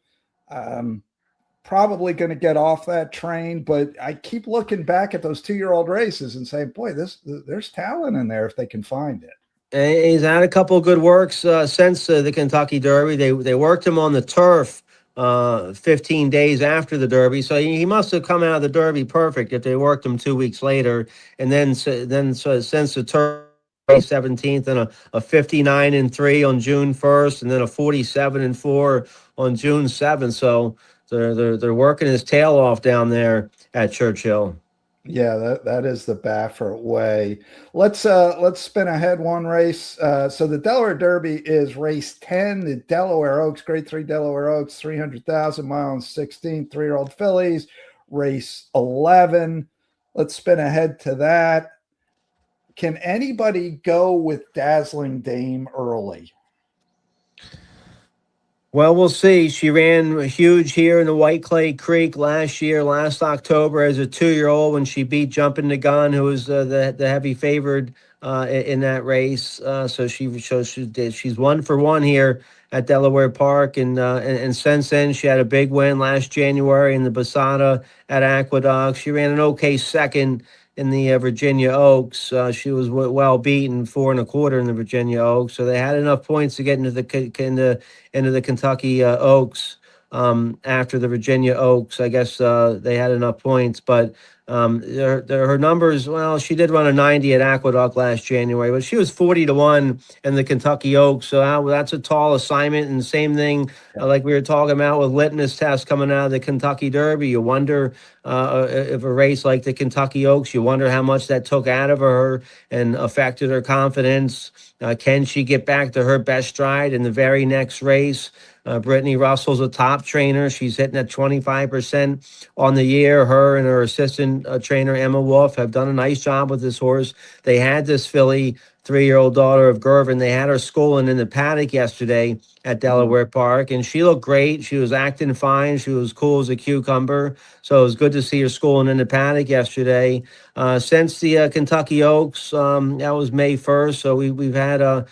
probably going to get off that train, but I keep looking back at those 2-year-old races and saying, boy, there's talent in there if they can find it. He's had a couple of good works since the Kentucky Derby. They worked him on the turf 15 days after the Derby, so he must have come out of the Derby perfect if they worked him 2 weeks later. And then since the turf 17th and a 59-3 on June 1st, and then a 47-4 on June 7th. So they're working his tail off down there at Churchill. Yeah, that is the Baffert way. Let's spin ahead one race. So the Delaware Derby is race 10, the Delaware Oaks, Grade 3 Delaware Oaks, 300,000 miles, 16 3-year-old fillies. Race 11. Let's spin ahead to that. Can anybody go with Dazzling Dame early? Well, we'll see. She ran huge here in the White Clay Creek last October as a 2-year-old when she beat Jumpin' the Gun, who was the heavy favored in that race. So she's 1 for 1 here at Delaware Park, and since then she had a big win last January in the Basada at Aqueduct. She ran an okay second in the Virginia Oaks. She was well beaten, 4 1/4 in the Virginia Oaks. So they had enough points to get into the Kentucky Oaks. After the Virginia Oaks, I guess they had enough points, but her numbers. Well, she did run a 90 at Aqueduct last January, but she was 40 to 1 in the Kentucky Oaks. So that's a tall assignment. And same thing, like we were talking about with litmus test coming out of the Kentucky Derby. You wonder if a race like the Kentucky Oaks, you wonder how much that took out of her and affected her confidence. Can she get back to her best stride in the very next race? Brittany Russell's a top trainer. She's hitting at 25% on the year. Her and her assistant trainer, Emma Wolf, have done a nice job with this horse. They had this filly, 3-year-old daughter of Gervin. They had her schooling in the paddock yesterday at Delaware Park, and she looked great. She was acting fine. She was cool as a cucumber. So it was good to see her schooling in the paddock yesterday. Since the Kentucky Oaks, that was May 1st. So we've had a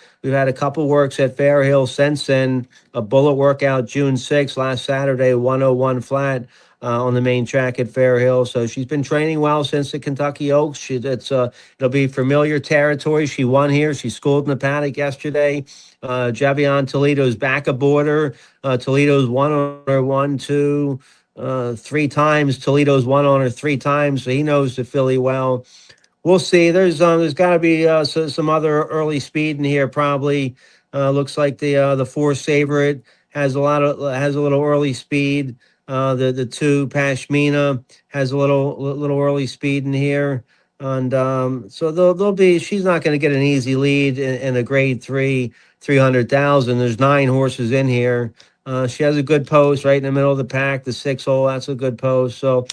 couple works at Fair Hill since then. A bullet workout June 6th last Saturday, 101 flat on the main track at Fair Hill. So she's been training well since the Kentucky Oaks. It'll be familiar territory. She won here. She schooled in the paddock yesterday. Javion Toledo's back aboard her. Toledo's won on her 3 times. Toledo's won on her 3 times, so he knows the filly well. We'll see. There's got to be some other early speed in here. Probably looks like the 4 Favorite has a little early speed. The 2 Pashmina has a little early speed in here, and so they'll be. She's not going to get an easy lead in a Grade 3 300,000. There's 9 horses in here. She has a good post right in the middle of the pack. The 6 hole, that's a good post. So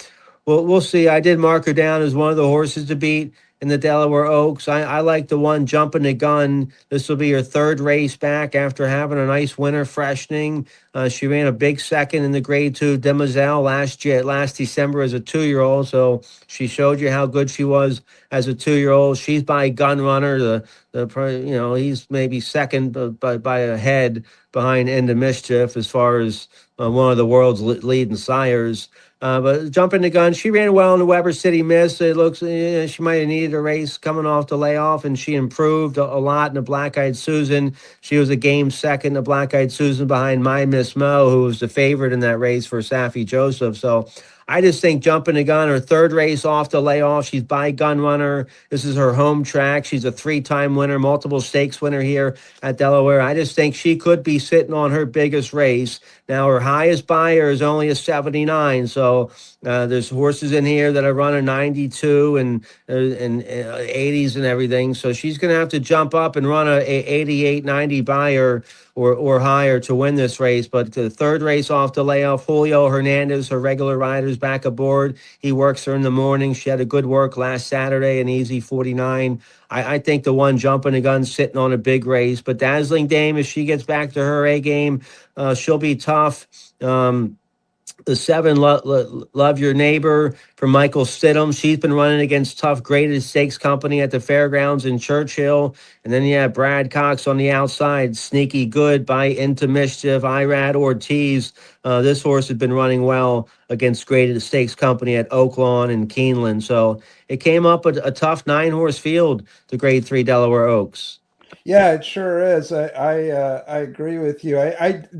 we'll see. I did mark her down as one of the horses to beat in the Delaware Oaks. I like the one Jumping the Gun. This will be her 3rd race back after having a nice winter freshening. She ran a big second in the Grade 2 Demoiselle last December as a 2-year-old. So she showed you how good she was as a 2-year-old. She's by Gun Runner. He's maybe second by a head behind End of Mischief as far as one of the world's leading sires. But Jumping the Gun, she ran well in the Weber City Miss. It looks she might have needed a race coming off the layoff, and she improved a lot in the Black Eyed Susan. She was a game second, the Black Eyed Susan, behind My Miss Mo, who was the favorite in that race for Safi Joseph. So I just think Jumping the Gun, her third race off the layoff. She's by Gun Runner. This is her home track. She's a 3-time winner, multiple stakes winner here at Delaware. I just think she could be sitting on her biggest race. Now, her highest buyer is only a 79. So there's horses in here that are running 92 and 80s and everything. So she's going to have to jump up and run a 88, 90 buyer or higher to win this race. But the third race off the layoff, Julio Hernandez, her regular rider's back aboard. He works her in the morning. She had a good work last Saturday, an easy 49. I think the one Jumping the Gun sitting on a big race. But Dazzling Dame, if she gets back to her A game, she'll be tough. The 7, Love Your Neighbor from Michael Stidham. She's been running against tough graded stakes company at the fairgrounds in Churchill. And then you have Brad Cox on the outside. Sneaky Good by Into Mischief. Irad Ortiz. This horse has been running well against graded stakes company at Oaklawn and Keeneland. So it came up a tough 9-horse field, the Grade 3 Delaware Oaks. Yeah, it sure is. I agree with you.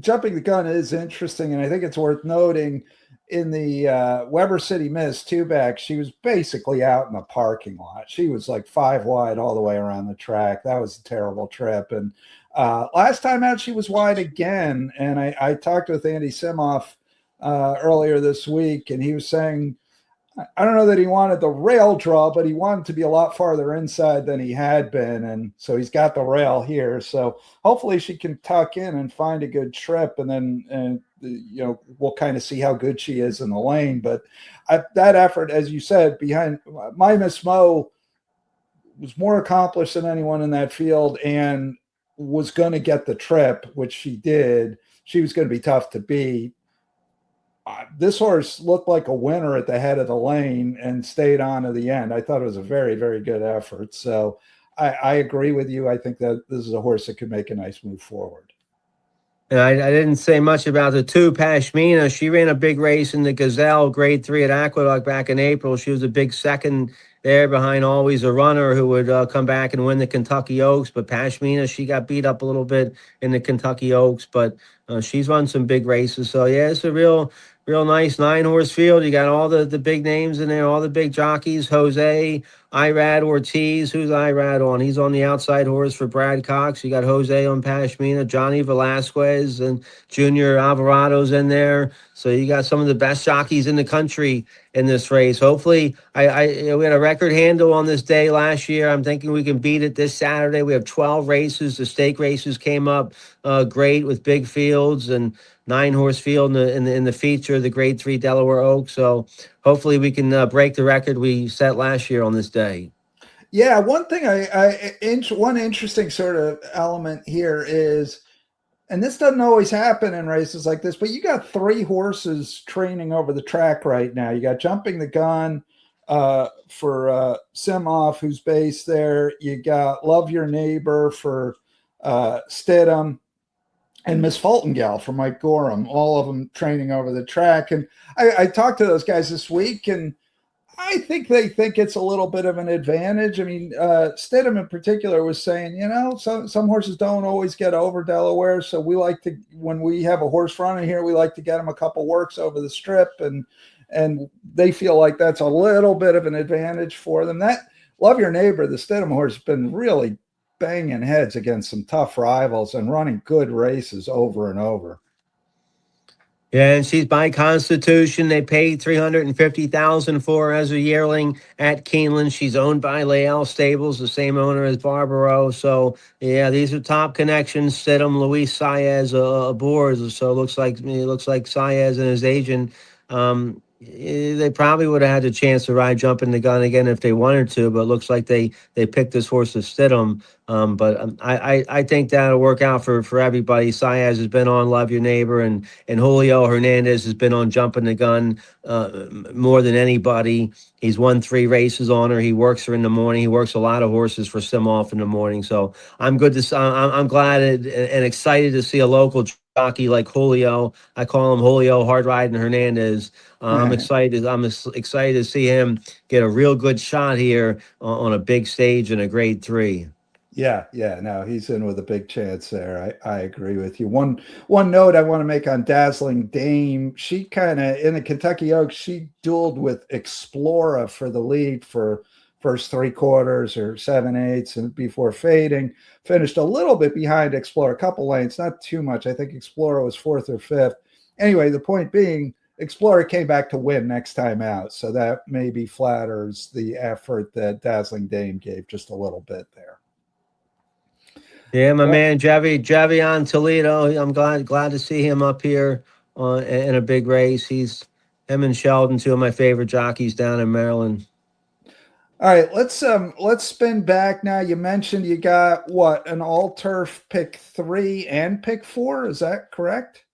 Jumping the Gun is interesting, and I think it's worth noting in the Weber City Miss 2-back, she was basically out in the parking lot. She was like 5 wide all the way around the track. That was a terrible trip. And last time out, she was wide again. And I talked with Andy Simoff earlier this week, and he was saying, I don't know that he wanted the rail draw, but he wanted to be a lot farther inside than he had been. And so he's got the rail here. So hopefully she can tuck in and find a good trip. And then, we'll kind of see how good she is in the lane. But that effort, as you said, behind My Miss Mo was more accomplished than anyone in that field and was going to get the trip, which she did. She was going to be tough to beat. This horse looked like a winner at the head of the lane and stayed on to the end. I thought it was a very, very good effort. So I agree with you. I think that this is a horse that could make a nice move forward. And I didn't say much about the 2, Pashmina. She ran a big race in the Gazelle Grade 3 at Aqueduct back in April. She was a big second there behind Always a Runner, who would come back and win the Kentucky Oaks. But Pashmina, she got beat up a little bit in the Kentucky Oaks, but she's run some big races. So, yeah, it's a real nice 9-horse field. You got all the big names in there, all the big jockeys. Jose, Irad Ortiz. Who's Irad on? He's on the outside horse for Brad Cox. You got Jose on Pashmina, Johnny Velasquez, and Junior Alvarado's in there. So you got some of the best jockeys in the country in this race. Hopefully, we had a record handle on this day last year. I'm thinking we can beat it this Saturday. We have 12 races. The stake races came up great with big fields and 9-horse field in the feature, the Grade 3 Delaware Oaks. So hopefully we can break the record we set last year on this day. Yeah, one thing one interesting sort of element here is, and this doesn't always happen in races like this, but you got 3 horses training over the track right now. You got Jumping the Gun for Simoff, who's based there. You got Love Your Neighbor for Stidham, and Miss Fulton Gal for Mike Gorham, all of them training over the track. And I talked to those guys this week, and I think they think it's a little bit of an advantage. I mean, Stidham in particular was saying, some horses don't always get over Delaware. So we like to, when we have a horse running here, we like to get them a couple works over the strip. And they feel like that's a little bit of an advantage for them. That Love Your Neighbor, the Stidham horse, has been really banging heads against some tough rivals and running good races over and over. Yeah, and she's by Constitution. They paid $350,000 for her as a yearling at Keeneland. She's owned by Leal Stables, the same owner as Barbaro. So yeah, these are top connections. Stidham, Luis Saez aboard. So it looks like Saez and his agent. They probably would have had a chance to ride Jumping the Gun again if they wanted to, but it looks like they picked this horse to Stidham. But I think that'll work out for everybody. Saez has been on Love Your Neighbor, and Julio Hernandez has been on Jumping the Gun more than anybody. He's won 3 races on her. He works her in the morning. He works a lot of horses for Simoff in the morning. So I'm glad and excited to see a local jockey like Julio. I call him Julio Hard Riding Hernandez. I'm excited. I'm excited to see him get a real good shot here on a big stage in a Grade 3. Yeah, no, he's in with a big chance there. I agree with you. One note I want to make on Dazzling Dame. She kind of in the Kentucky Oaks, she dueled with Explora for the lead for first three quarters or 7/8 and before fading. Finished a little bit behind Explorer, a couple lanes, not too much. I think Explorer was fourth or fifth. Anyway, the point being, Explorer came back to win next time out. So that maybe flatters the effort that Dazzling Dame gave just a little bit there. Yeah, my man Javion Toledo. I'm glad to see him up here in a big race. Him and Sheldon, two of my favorite jockeys down in Maryland. All right, let's spin back now. You mentioned you got what, an all turf pick 3 and pick 4, is that correct?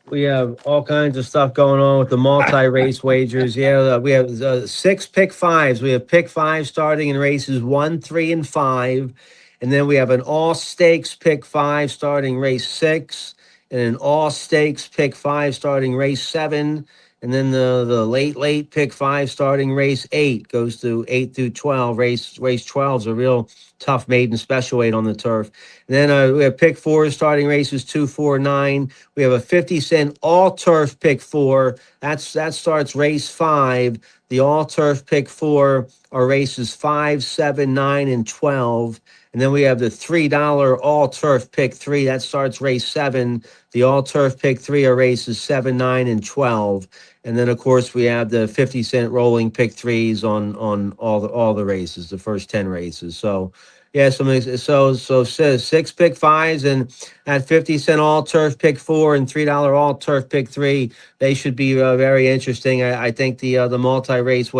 We have all kinds of stuff going on with the multi-race wagers. Yeah, we have 6 pick 5s. We have pick 5 starting in races 1, 3, and 5. And then we have an all stakes pick 5 starting race 6, and an all stakes pick 5 starting race 7. And then the late pick 5 starting race 8 goes to 8 through 12. Race 12 is a real tough maiden special weight on the turf. And then we have pick 4 starting races 2, 4, 9. We have a 50-cent all turf pick 4. That starts race 5. The all turf pick 4 are races 5, 7, 9, and 12. And then we have the $3 all turf pick 3. That starts race 7. The all turf pick 3 are races 7, 9, and 12. And then of course we have the 50-cent rolling pick 3s on all the races, the first 10 races. So yeah, so 6 pick 5s and at 50-cent all turf pick 4 and $3 all turf pick 3. They should be very interesting. I think the multi-race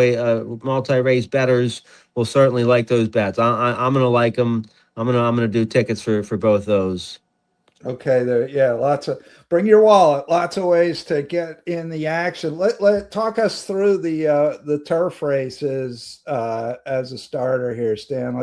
bettors will certainly like those bets. I'm gonna like them. I'm gonna do tickets for both those. Okay, there, yeah, bring your wallet. Lots of ways to get in the action. Let talk us through the turf races as a starter here, Stan.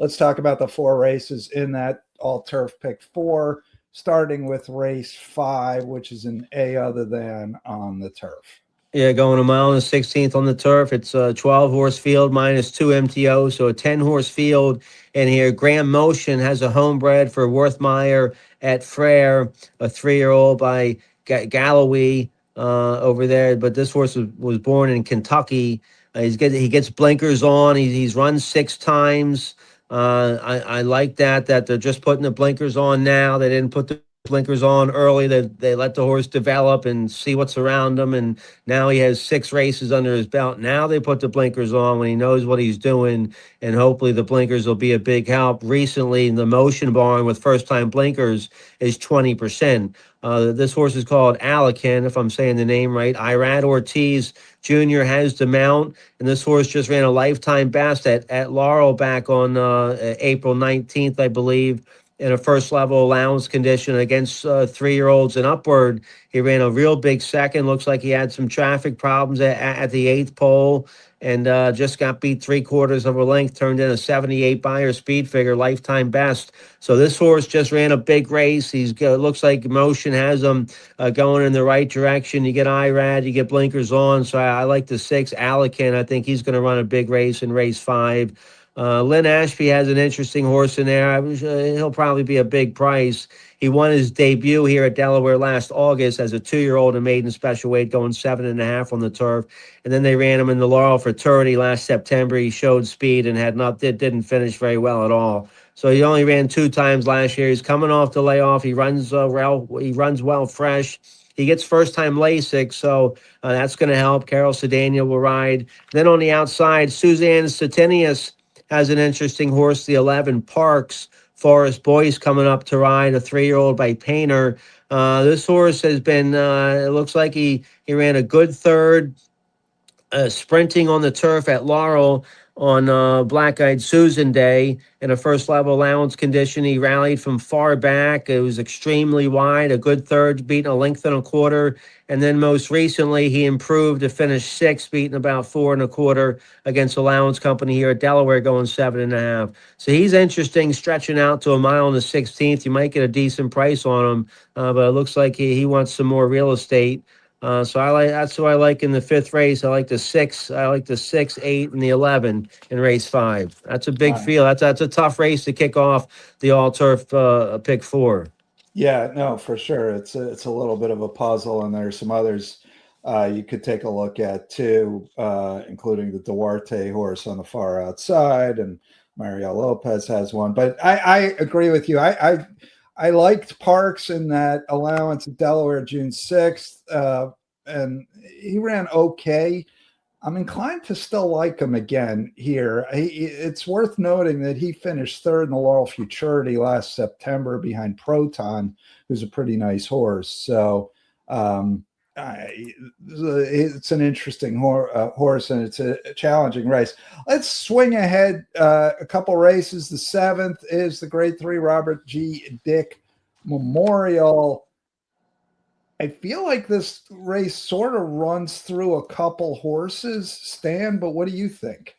Let's talk about the 4 races in that all turf pick 4, starting with race 5, which is an A other than on the turf. Yeah, going a mile and 16th on the turf. It's a 12-horse field minus 2 MTO, so a 10-horse field. And here, Graham Motion has a homebred for Worthmeyer at Frere, a 3-year-old by Galloway over there. But this horse was born in Kentucky. He gets blinkers on. He's run 6 times. I like that they're just putting the blinkers on now. They didn't put the blinkers on early. They let the horse develop and see what's around him, and now he has 6 races under his belt. Now they put the blinkers on when he knows what he's doing, and hopefully the blinkers will be a big help. Recently, the motion barn with first-time blinkers is 20%. This horse is called Alican, if I'm saying the name right. Irad Ortiz Jr. has the mount, and this horse just ran a lifetime best at Laurel back on April 19th, I believe, in a first level allowance condition against 3-year-olds and upward. He ran a real big second. Looks like he had some traffic problems at the 8th pole and just got beat 3/4 of a length, turned in a 78 Beyer speed figure, lifetime best. So this horse just ran a big race. Looks like motion has him going in the right direction. You get IRAD, you get blinkers on. So I like the 6, Alican. I think he's going to run a big race in race 5. Lynn Ashby has an interesting horse in there. He'll probably be a big price. He won his debut here at Delaware last August as a 2-year-old in maiden special weight, going 7.5 on the turf. And then they ran him in the Laurel Fraternity last September. He showed speed and didn't finish very well at all. So he only ran 2 times last year. He's coming off the layoff. He runs well. He runs well fresh. He gets first-time LASIK, so that's going to help. Carol Sedania will ride. Then on the outside, Suzanne Satinius has an interesting horse, the 11 Parks. Forest Boyce coming up to ride, a 3-year-old by Painter. This horse has been, it looks like he ran a good third, sprinting on the turf at Laurel on Black Eyed Susan Day in a first level allowance condition. He rallied from far back. It was extremely wide, a good third, beating a length and a quarter. And then most recently, he improved to finish 6th, beating about 4 1/4 against Allowance Company here at Delaware, going 7.5. So he's interesting, stretching out to a mile and the 16th. You might get a decent price on him, but it looks like he wants some more real estate. So that's who I like in the fifth race. I like the 6. I like the 6, 8, and the 11 in race 5. That's a big field. That's a tough race to kick off the all turf pick 4. Yeah, no, for sure. It's a little bit of a puzzle, and there's some others you could take a look at too, including the Duarte horse on the far outside, and Mario Lopez has one. But I agree with you. I liked Parks in that allowance at Delaware June 6th, and he ran okay. I'm inclined to still like him again here. It's worth noting that he finished third in the Laurel Futurity last September behind Proton, who's a pretty nice horse. So it's an interesting horse, and it's a challenging race. Let's swing ahead a couple races. The 7th is the Grade 3 Robert G. Dick Memorial. I feel like this race sort of runs through a couple horses, Stan, but what do you think?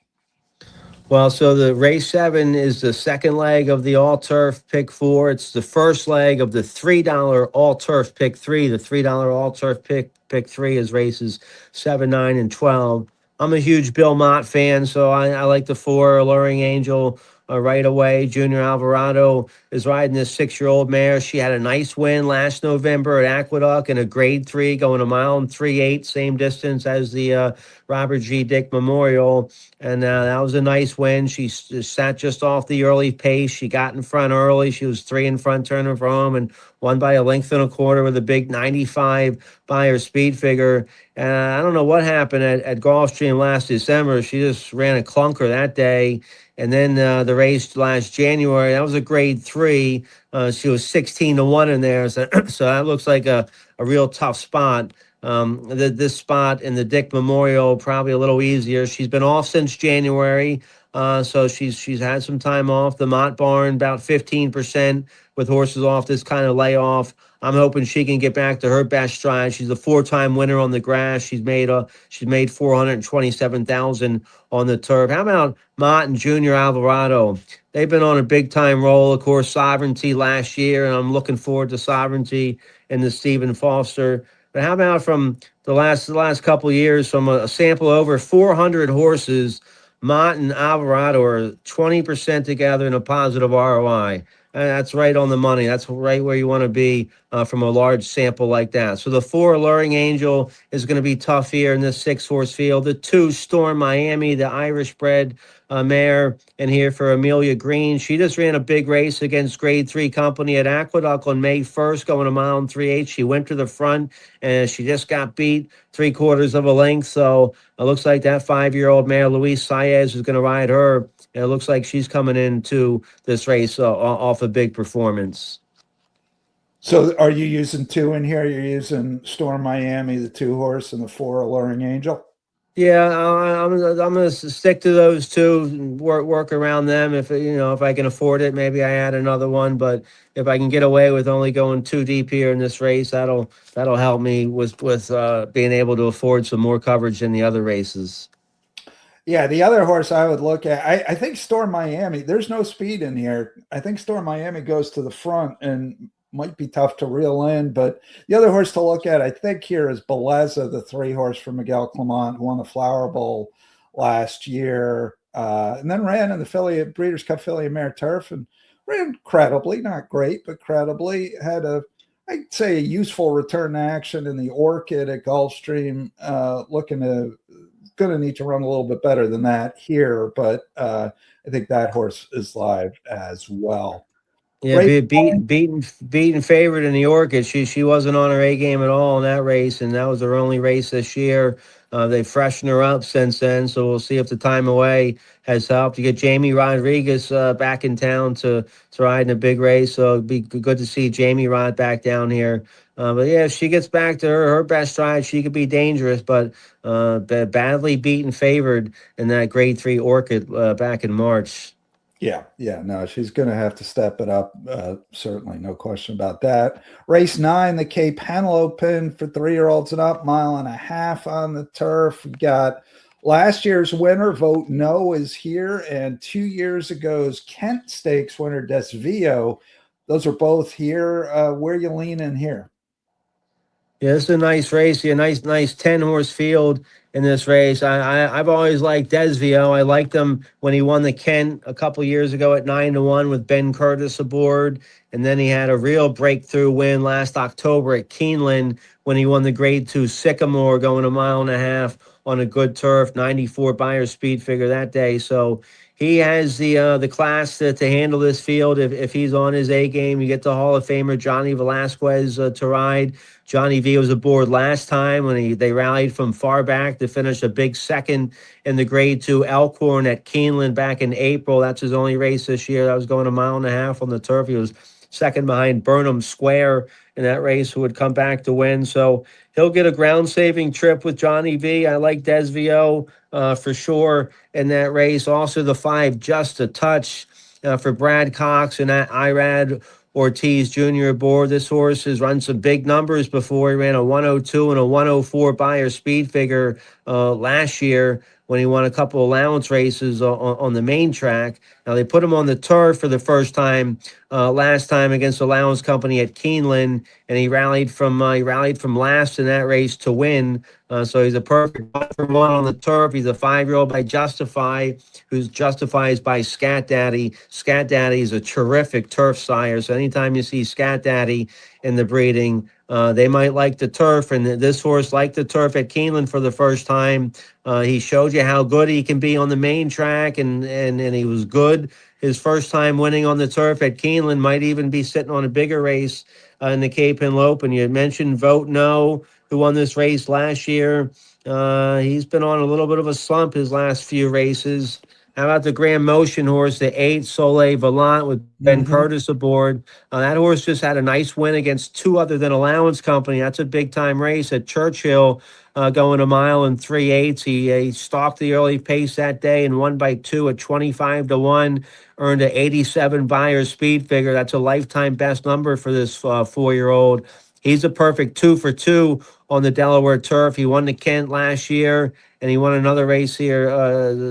Well, so the race 7 is the second leg of the all turf pick 4. It's the first leg of the $3 all turf pick 3. The $3 all turf pick 3 is races 7, 9, and 12. I'm a huge Bill Mott fan, so I like the 4 Alluring Angel right away. Junior Alvarado is riding this 6-year-old mare. She had a nice win last November at Aqueduct in a grade 3, going a mile and 3/8, same distance as the Robert G. Dick Memorial. And that was a nice win. She sat just off the early pace. She got in front early. She was 3 in front, turning for home, and won by a length and a quarter with a big 95 by her speed figure. And I don't know what happened at Gulfstream last December. She just ran a clunker that day. And then the race last January, that was a grade 3. She was 16-1 in there. So, so that looks like a real tough spot. This spot in the Dick Memorial probably a little easier. She's been off since January, so she's had some time off. The Mott Barn about 15% with horses off this kind of layoff. I'm hoping she can get back to her best stride. She's a 4-time winner on the grass. She's made 427,000 on the turf. How about Mott and Junior Alvarado? They've been on a big time roll. Of course, Sovereignty last year, and I'm looking forward to Sovereignty in the Stephen Foster. But how about from the last couple of years, from a sample of over 400 horses, Mott and Alvarado are 20% together in a positive ROI. That's right on the money. That's right where you want to be from a large sample like that. So the 4 Alluring Angel is going to be tough here in this 6-horse field. The 2 Storm Miami, the Irish bred mare, and here for Amelia Green. She just ran a big race against Grade 3 Company at Aqueduct on May 1st, going a mile and 3/8. She went to the front, and she just got beat 3/4 of a length. So it looks like that 5-year-old mare, Luis Saez, is going to ride her. And it looks like she's coming into this race off a big performance. So are you using 2 in here? You're using Storm Miami, the 2 horse, and the 4 Alluring Angel? Yeah, I'm gonna stick to those 2 and work around them. If I can afford it, maybe I add another one. But if I can get away with only going 2 deep here in this race, that'll help me with being able to afford some more coverage in the other races. Yeah, the other horse I would look at, I think Storm Miami, there's no speed in here. I think Storm Miami goes to the front and might be tough to reel in, but the other horse to look at, I think, here is Beleza, the 3 horse from Miguel Clement, who won the Flower Bowl last year, and then ran in the Breeders' Cup Filly and Mare Turf, and ran credibly, not great, but credibly. Had I'd say, a useful return to action in the Orchid at Gulfstream, going to need to run a little bit better than that here, but I think that horse is live as well. Yeah, beaten favorite in the Orchid. She wasn't on her A game at all in that race, and that was her only race this year. They freshened her up since then, so we'll see if the time away has helped. You get Jamie Rodriguez back in town to ride in a big race, so it'd be good to see Jamie Rod back down here. But yeah, if she gets back to her best stride, she could be dangerous, but badly beaten favored in that Grade 3 Orchid back in March. Yeah, no, she's going to have to step it up. Certainly, no question about that. Race 9, the Cape Henlopen for 3-year-olds and up, 1.5 miles on the turf. We got last year's winner, Vote No, is here, and 2 years ago's Kent Stakes winner, Desvio. Those are both here. Where you leaning here? Yeah, this is a nice race here. Nice 10-horse field in this race. I've always liked Desvio. I liked him when he won the Kent a couple years ago at 9-1 with Ben Curtis aboard. And then he had a real breakthrough win last October at Keeneland when he won the Grade 2 Sycamore going a mile and a half on a good turf, 94 Beyer speed figure that day. So he has the class to handle this field if he's on his A game. You get the Hall of Famer Johnny Velasquez to ride. Johnny V was aboard last time when they rallied from far back to finish a big second in the Grade 2 Elkhorn at Keeneland back in April. That's his only race this year. That was going a mile and a half on the turf. He was second behind Burnham Square in that race, who would come back to win. So he'll get a ground-saving trip with Johnny V. I like Desvio for sure in that race. Also the 5 Just a Touch for Brad Cox and Irad Ortiz Jr. aboard. This horse has run some big numbers before. He ran a 102 and a 104 Beyer speed figure last year when he won a couple allowance races on the main track. Now they put him on the turf for the first time last time against Allowance Company at Keeneland, and he rallied from last in that race to win. So he's a perfect 1-for-1 on the turf. He's a 5-year-old by Justify, who's Justifies by Scat Daddy. Scat Daddy is a terrific turf sire. So anytime you see Scat Daddy in the breeding, they might like the turf, and this horse liked the turf at Keeneland for the first time. He showed you how good he can be on the main track, and he was good his first time winning on the turf at Keeneland. Might even be sitting on a bigger race in the Cape Henlope. And you mentioned Vote No, who won this race last year. He's been on a little bit of a slump his last few races. How about the Grand Motion horse, the 8 Soleil Volant with Ben Curtis aboard? That horse just had a nice win against 2 other than Allowance Company. That's a big-time race at Churchill, going a mile and 3/8. He stalked the early pace that day and won by 2 at 25-1. Earned an 87 Beyer speed figure. That's a lifetime best number for this 4-year-old. He's a perfect 2 for 2 on the Delaware turf. He won the Kent last year, and he won another race here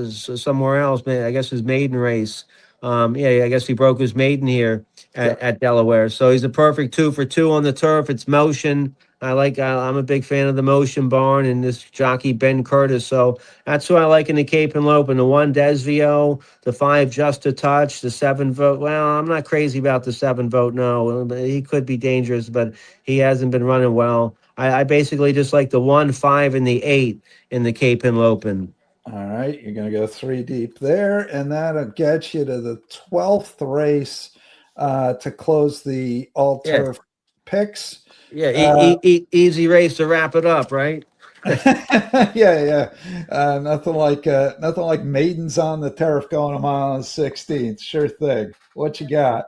somewhere else. I guess his maiden race. I guess he broke his maiden here at Delaware. So he's a perfect 2 for 2 on the turf. It's motion. I'm a big fan of the motion barn and this jockey Ben Curtis. So that's who I like in the Cape Henlope. And the 1 Desvio, the 5 Just a Touch, the 7 Vote. Well, I'm not crazy about the 7 Vote. No, he could be dangerous, but he hasn't been running well. I basically just like the 1, 5, and the 8 in the Cape Henlope. All right, you're going to go 3 deep there, and that'll get you to the 12th race to close the all-turf picks. Yeah, easy race to wrap it up, right? yeah. Nothing like maidens on the turf going a mile and 16th. Sure thing. What you got?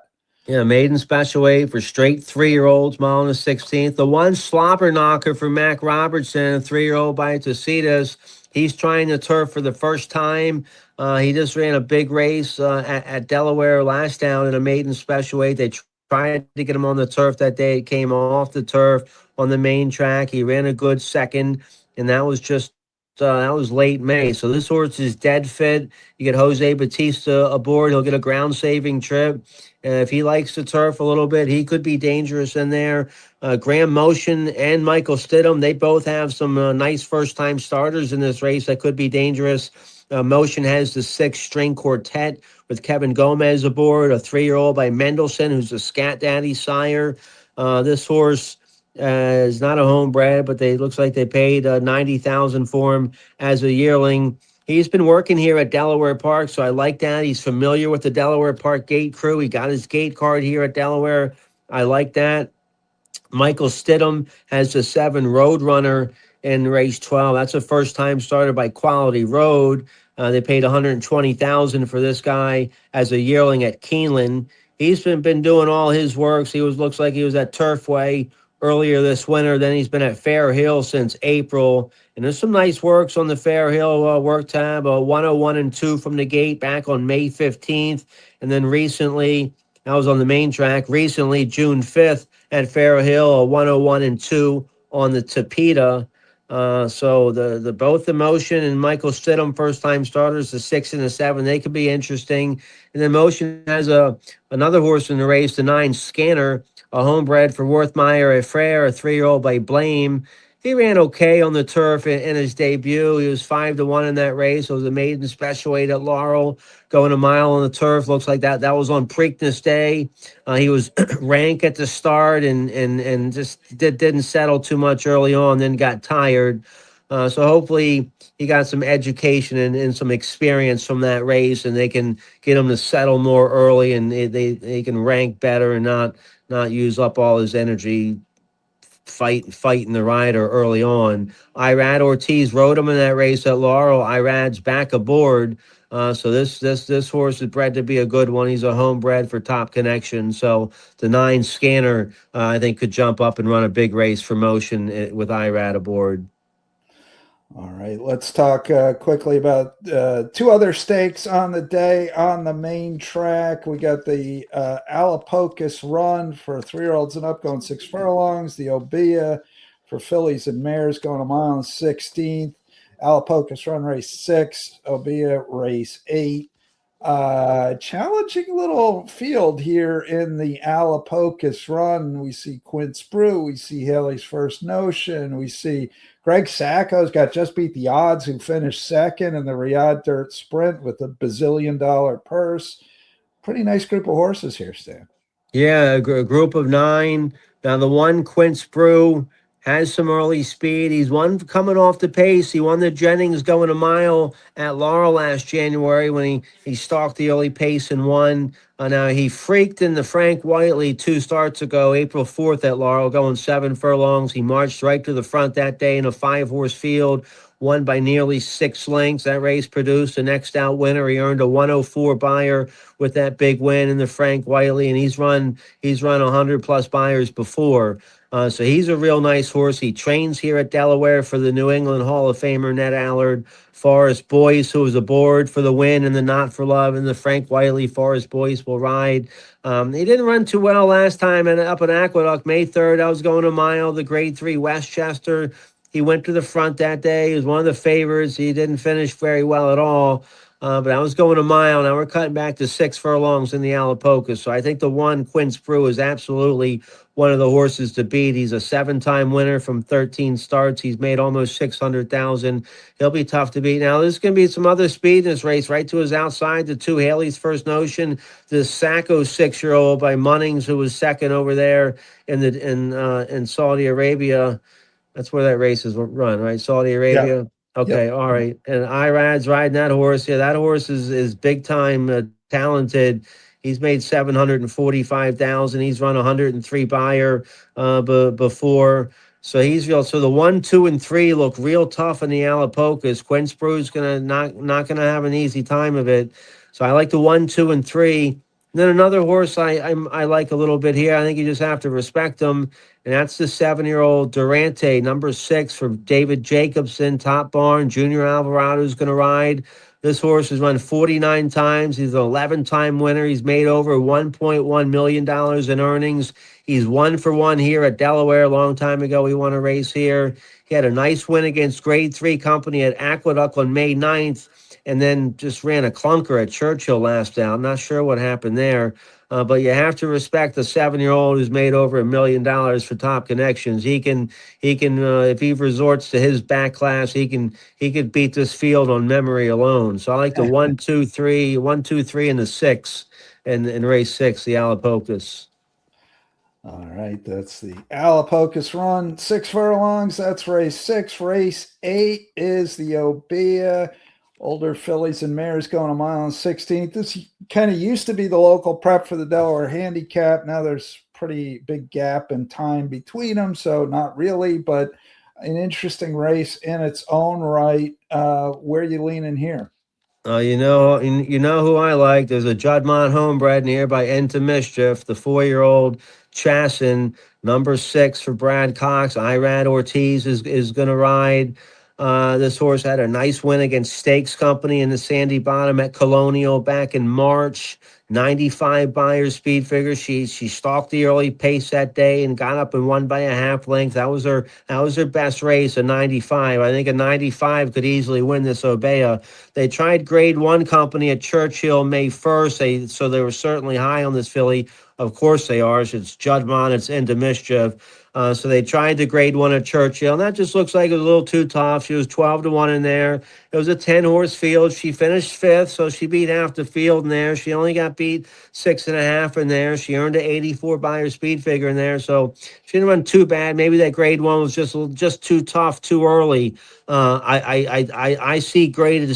Yeah, maiden special weight for straight 3-year-olds, mile and 16th. The 1 Slobber Knocker for Mac Robertson, a 3-year-old by Tacitus. He's trying the turf for the first time. He just ran a big race at Delaware last down in a maiden special weight. They tried to get him on the turf that day. It came off the turf on the main track. He ran a good second, and that was late May. So this horse is dead fit. You get Jose Batista aboard. He'll get a ground-saving trip. If he likes the turf a little bit, he could be dangerous in there. Graham Motion and Michael Stidham, they both have some nice first-time starters in this race that could be dangerous. Motion has the 6-string quartet with Kevin Gomez aboard, a 3-year-old by Mendelssohn, who's a Scat Daddy sire. This horse is not a homebred, but looks like they paid $90,000 for him as a yearling. He's been working here at Delaware Park, so I like that. He's familiar with the Delaware Park gate crew. He got his gate card here at Delaware. I like that. Michael Stidham has the 7 Roadrunner in race 12. That's a first-time starter by Quality Road. They paid $120,000 for this guy as a yearling at Keeneland. He's been doing all his works. Looks like he was at Turfway earlier this winter. Then he's been at Fair Hill since April. And there's some nice works on the Fair Hill work tab. 101 and 2 from the gate back on May 15th. And then recently, I was on the main track. Recently, June 5th at Fair Hill, 101 and 2 on the Tapeta. So the both the Motion and Michael Stidham, first time starters, the 6 and the 7, they could be interesting. And then Motion has another horse in the race, the 9 Scanner, a homebred for Worthmeyer at Frere, a 3-year-old by Blame. He ran okay on the turf in his debut. He was 5-1 in that race. It was a maiden special weight at Laurel, going a mile on the turf. Looks like that was on Preakness Day. He was rank at the start and just didn't settle too much early on, then got tired. So hopefully he got some education and some experience from that race, and they can get him to settle more early, and they can rank better and not use up all his energy fighting the rider early on. Irad Ortiz rode him in that race at Laurel. Irad's back aboard. So this horse is bred to be a good one. He's a homebred for Top Connection. So the 9 Scanner, I think, could jump up and run a big race for Motion with Irad aboard. All right, let's talk quickly about 2 other stakes on the day on the main track. We got the Alapocus Run for 3-year-olds and up, going 6 furlongs. The Obia for fillies and mares, going a mile and 16th. Alapocus Run race 6, Obia race 8. Challenging little field here in the Alapocus Run. We see Quince Brew, we see Haley's First Notion, we see Greg Sacco's got Just Beat the Odds, who finished second in the Riyadh Dirt Sprint with a bazillion-dollar purse. Pretty nice group of horses here, Stan. Yeah, a group of 9. Now the one Quince Brew has some early speed. He's one coming off the pace. He won the Jennings going a mile at Laurel last January when he stalked the early pace and won. Now he freaked in the Frank Whiteley 2 starts ago, April 4th at Laurel, going 7 furlongs. He marched right to the front that day in a 5-horse field, won by nearly 6 lengths. That race produced a next out winner. He earned a 104 buyer with that big win in the Frank Whiteley, and he's run 100 plus buyers before. So he's a real nice horse. He trains here at Delaware for the New England Hall of Famer Ned Allard. Forrest Boyce, who was aboard for the win in the Not for Love and the Frank Whiteley. Forrest Boyce will ride. He didn't run too well last time up in Aqueduct, May 3rd. I was going a mile, the Grade 3 Westchester. He went to the front that day. He was one of the favorites. He didn't finish very well at all. But I was going a mile. Now we're cutting back to 6 furlongs in the Alapocus. So I think the one Quince Brew is absolutely one of the horses to beat. He's a 7-time winner from 13 starts. He's made almost 600,000. He'll be tough to beat. Now there's going to be some other speed in this race. Right to his outside, the 2 Haley's First Notion, the Sacco 6-year-old by Munnings, who was second over there in Saudi Arabia. That's where that race is run, right? Saudi Arabia. Yeah. Okay, Yep. all right. And Irad's riding that horse. Yeah, that horse is big time talented. He's made 745,000. He's run 103 buyer before. So he's real. So the 1, 2, and 3 look real tough in the Alapocus. Quince Brew's gonna not gonna have an easy time of it. So I like the 1, 2, and 3. And then another horse I like a little bit here. I think you just have to respect him. And that's the 7-year-old Durante, number 6 for David Jacobson, Top Barn. Junior Alvarado's going to ride. This horse has run 49 times. He's an 11-time winner. He's made over $1.1 million in earnings. He's 1 for 1 here at Delaware a long time ago. He won a race here. He had a nice win against Grade 3 company at Aqueduct on May 9th, and then just ran a clunker at Churchill last out. I'm not sure what happened there. But you have to respect the 7-year-old who's made over $1 million for Top Connections. He can if he resorts to his back class, he could beat this field on memory alone. So I like the 1, 2, 3, 1, 2, 3, and the 6 in race 6, the Alapocus. All right, that's the Alapocus Run, 6 furlongs. That's race 6. Race 8 is the Obia. Older fillies and mares going a mile and 16th. This kind of used to be the local prep for the Delaware Handicap. Now there's pretty big gap in time between them, so not really, but an interesting race in its own right. Where are you leaning here? You know who I like. There's a Judmont homebred nearby Into Mischief, the 4-year-old Chassin, number 6 for Brad Cox. Irad Ortiz is going to ride. This horse had a nice win against Stakes Company in the Sandy Bottom at Colonial back in March. 95 Beyer speed figure. She stalked the early pace that day and got up and won by a half length. That was her best race, a 95. I think a 95 could easily win this Obeah. They tried Grade 1 Company at Churchill May 1st. So they were certainly high on this filly. Of course they are. It's Judmont. It's into mischief. So they tried the Grade 1 at Churchill, and that just looks like it was a little too tough. She was 12-1 in there. It was a 10-horse field. She finished 5th, so she beat half the field in there. She only got beat 6.5 in there. She earned an 84 Beyer speed figure in there, so she didn't run too bad. Maybe that Grade 1 was just too tough, too early. I see graded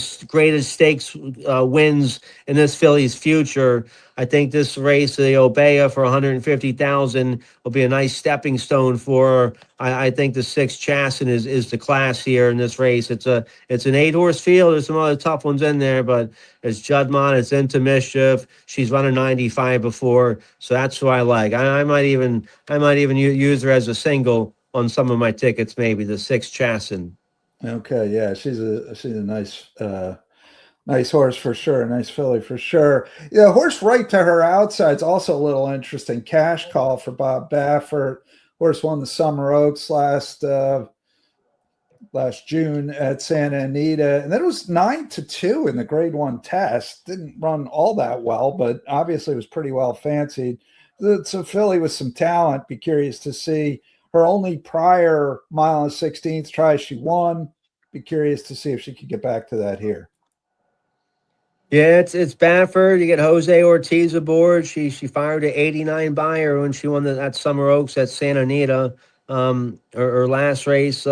stakes wins in this filly's future. I think this race, the Obeah for 150,000, will be a nice stepping stone for her. I think the 6 Chassin is the class here in this race. It's an 8-horse field. There's some other tough ones in there, but it's Judmont. It's into mischief. She's run a 95 before, so that's who I like. I might even use her as a single on some of my tickets. Maybe the 6 Chassin. Okay, yeah, she's a nice nice horse for sure, nice filly for sure. Yeah, horse right to her outside's also a little interesting. Cash Call for Bob Baffert. Horse won the Summer Oaks last June at Santa Anita, and then it was 9-2 in the Grade 1 test. Didn't run all that well, but obviously was pretty well fancied. It's a filly with some talent. Be curious to see her only prior mile and 16th try she won. Be curious to see if she could get back to that here. Yeah, it's Baffert. You get Jose Ortiz aboard. She fired an 89 Beyer when she won that Summer Oaks at Santa Anita. Her last race,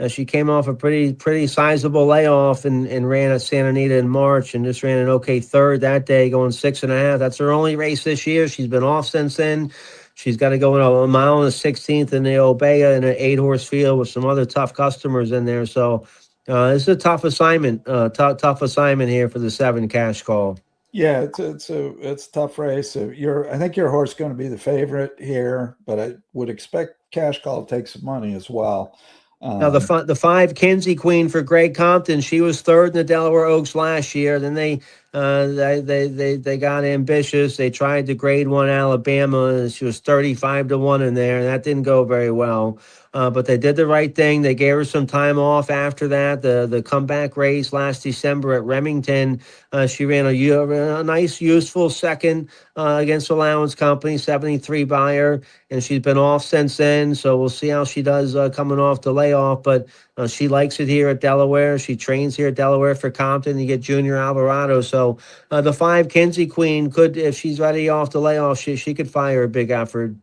she came off a pretty sizable layoff and ran at Santa Anita in March and just ran an okay third that day, going 6.5. That's her only race this year. She's been off since then. She's got to go in a mile and a 16th in the Obeah in an 8-horse field with some other tough customers in there. So this is a tough assignment. Tough assignment here for the 7 Cash Call. Yeah, it's a tough race. So I think your horse is going to be the favorite here, but I would expect Cash Call to take some money as well. Now the 5 Kinsey Queen for Greg Compton. She was 3rd in the Delaware Oaks last year. Then they got ambitious. They tried the Grade 1 Alabama. She was 35-1 in there, and that didn't go very well. But they did the right thing. They gave her some time off after that. The comeback race last December at Remington, she ran a nice, useful second against Allowance Company, 73 Beyer, and she's been off since then. So we'll see how she does coming off the layoff. But she likes it here at Delaware. She trains here at Delaware for Compton. You get Junior Alvarado. So the 5 Kinsey Queen could, if she's ready off the layoff, she could fire a big effort.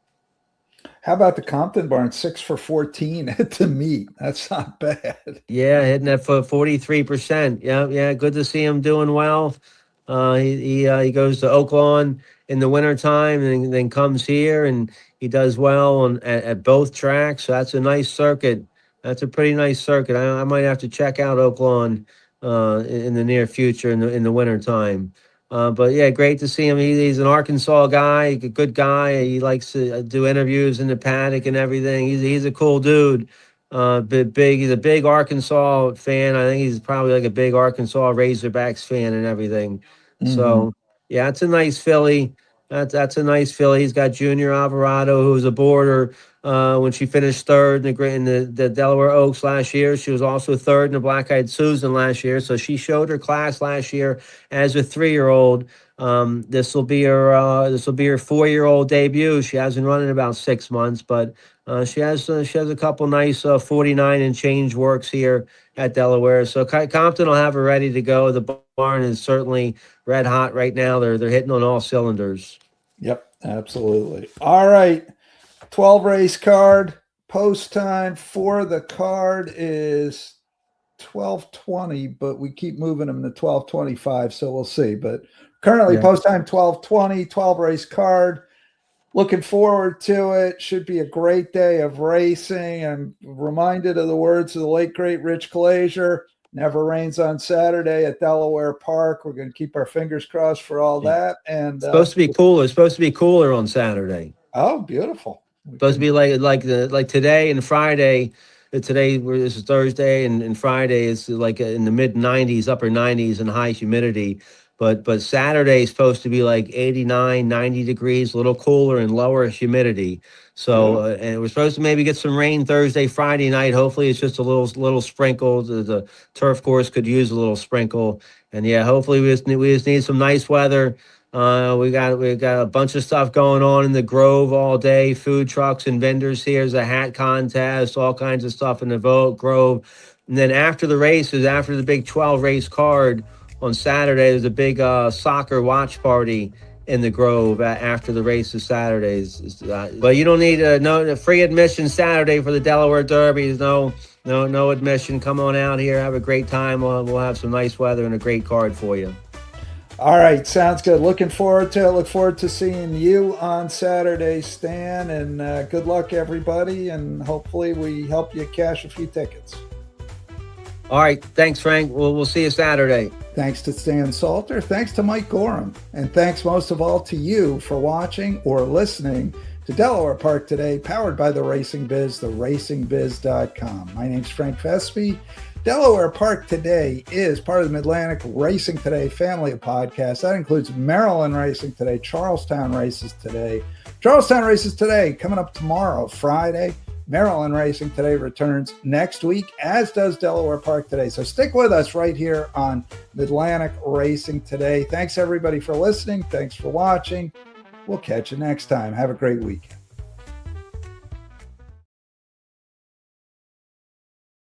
How about the Compton barn, 6 for 14 at the meet? That's not bad. Yeah, hitting that for 43%. Yeah, good to see him doing well. He goes to Oaklawn in the wintertime and then comes here and he does well at both tracks. So that's a nice circuit. That's a pretty nice circuit. I might have to check out Oaklawn in the near future in the wintertime. But yeah, great to see him. He's an Arkansas guy, a good guy. He likes to do interviews in the paddock and everything. He's a cool dude. He's a big Arkansas fan. I think he's probably like a big Arkansas Razorbacks fan and everything. Mm-hmm. So yeah, it's a nice filly. That's a nice filly. He's got Junior Alvarado, who's a boarder. When she finished 3rd in the Delaware Oaks last year. She was also 3rd in the Black Eyed Susan last year. So she showed her class last year as a 3-year-old. This will be her 4-year-old debut. She hasn't run in about 6 months, but she has a couple nice 49 and change works here at Delaware. So Compton will have her ready to go. The barn is certainly red hot right now. They're hitting on all cylinders. Yep, absolutely. All right. 12 race card. Post time for the card is 12:20, but we keep moving them to 12:25, so we'll see. But currently post time 12:20, 12 race card. Looking forward to it. Should be a great day of racing. I'm reminded of the words of the late great Rich Glazier. Never rains on Saturday at Delaware Park. We're going to keep our fingers crossed for all that. And it's supposed to be cooler. It's supposed to be cooler on Saturday. Oh, beautiful. Supposed to be like today and Friday. Today, this is Thursday, and Friday is like in the mid 90s, upper 90s, and high humidity. But Saturday is supposed to be like 89, 90 degrees, a little cooler and lower humidity. So, and we're supposed to maybe get some rain Thursday, Friday night. Hopefully, it's just a little sprinkle. The turf course could use a little sprinkle. And yeah, hopefully we just need some nice weather. We got a bunch of stuff going on in the Grove all day. Food trucks and vendors here. There's a hat contest, all kinds of stuff in the Grove. And then after the races, after the big 12 race card on Saturday, there's a big soccer watch party in the Grove after the races Saturdays. But you don't need no free admission Saturday for the Delaware Derby. No admission. Come on out here, have a great time. We'll have some nice weather and a great card for you. All right, sounds good. Looking forward to it. Look forward to seeing you on Saturday, Stan, and good luck, everybody, and hopefully we help you cash a few tickets. All right, thanks, Frank. We'll see you Saturday. Thanks to Stan Salter. Thanks to Mike Gorham. And thanks most of all to you for watching or listening to Delaware Park Today, powered by the Racing Biz, theracingbiz.com. My name's Frank Vespi. Delaware Park Today is part of the Midlantic Racing Today family of podcasts. That includes Maryland Racing Today, Charlestown Races Today. Charlestown Races Today coming up tomorrow, Friday. Maryland Racing Today returns next week, as does Delaware Park Today. So stick with us right here on Midlantic Racing Today. Thanks, everybody, for listening. Thanks for watching. We'll catch you next time. Have a great week.